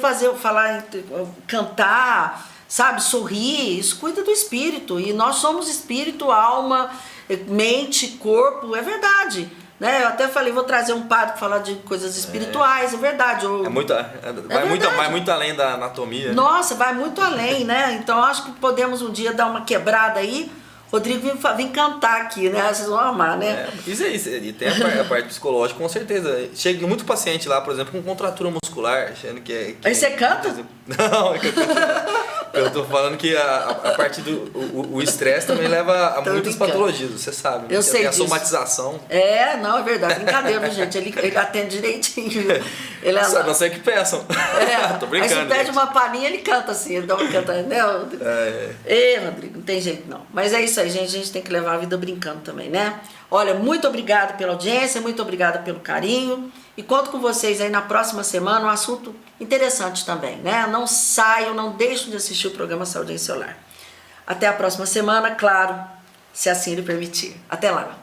cantar, sabe, sorrir, isso cuida do espírito. E nós somos espírito, alma, mente, corpo, é verdade. Né? Eu até falei, vou trazer um padre para falar de coisas espirituais, é verdade. Vai muito além da anatomia. Nossa, vai muito além, né? Então acho que podemos um dia dar uma quebrada aí. Rodrigo vem cantar aqui, né? Vocês vão amar, né? Isso é isso. E tem a parte psicológica, com certeza. Chega muito paciente lá, por exemplo, com contratura muscular, achando que é... Aí você canta? Não, Eu tô falando que a parte do o estresse também leva a muitas patologias, você sabe. Né? Eu sei a disso. somatização. Não, é verdade. Brincadeira, gente. Ele atende direitinho. Ele Só não sei que peçam. Tô brincando. Aí se pede uma palhinha, ele canta assim. Ele dá uma cantada, né, Rodrigo? Rodrigo, não tem jeito não. Mas é isso aí, gente. A gente tem que levar a vida brincando também, né? Olha, muito obrigada pela audiência, muito obrigada pelo carinho. E conto com vocês aí na próxima semana, um assunto interessante também, né? Não saiam, não deixem de assistir o programa Saúde em Celular. Até a próxima semana, claro, se assim ele permitir. Até lá.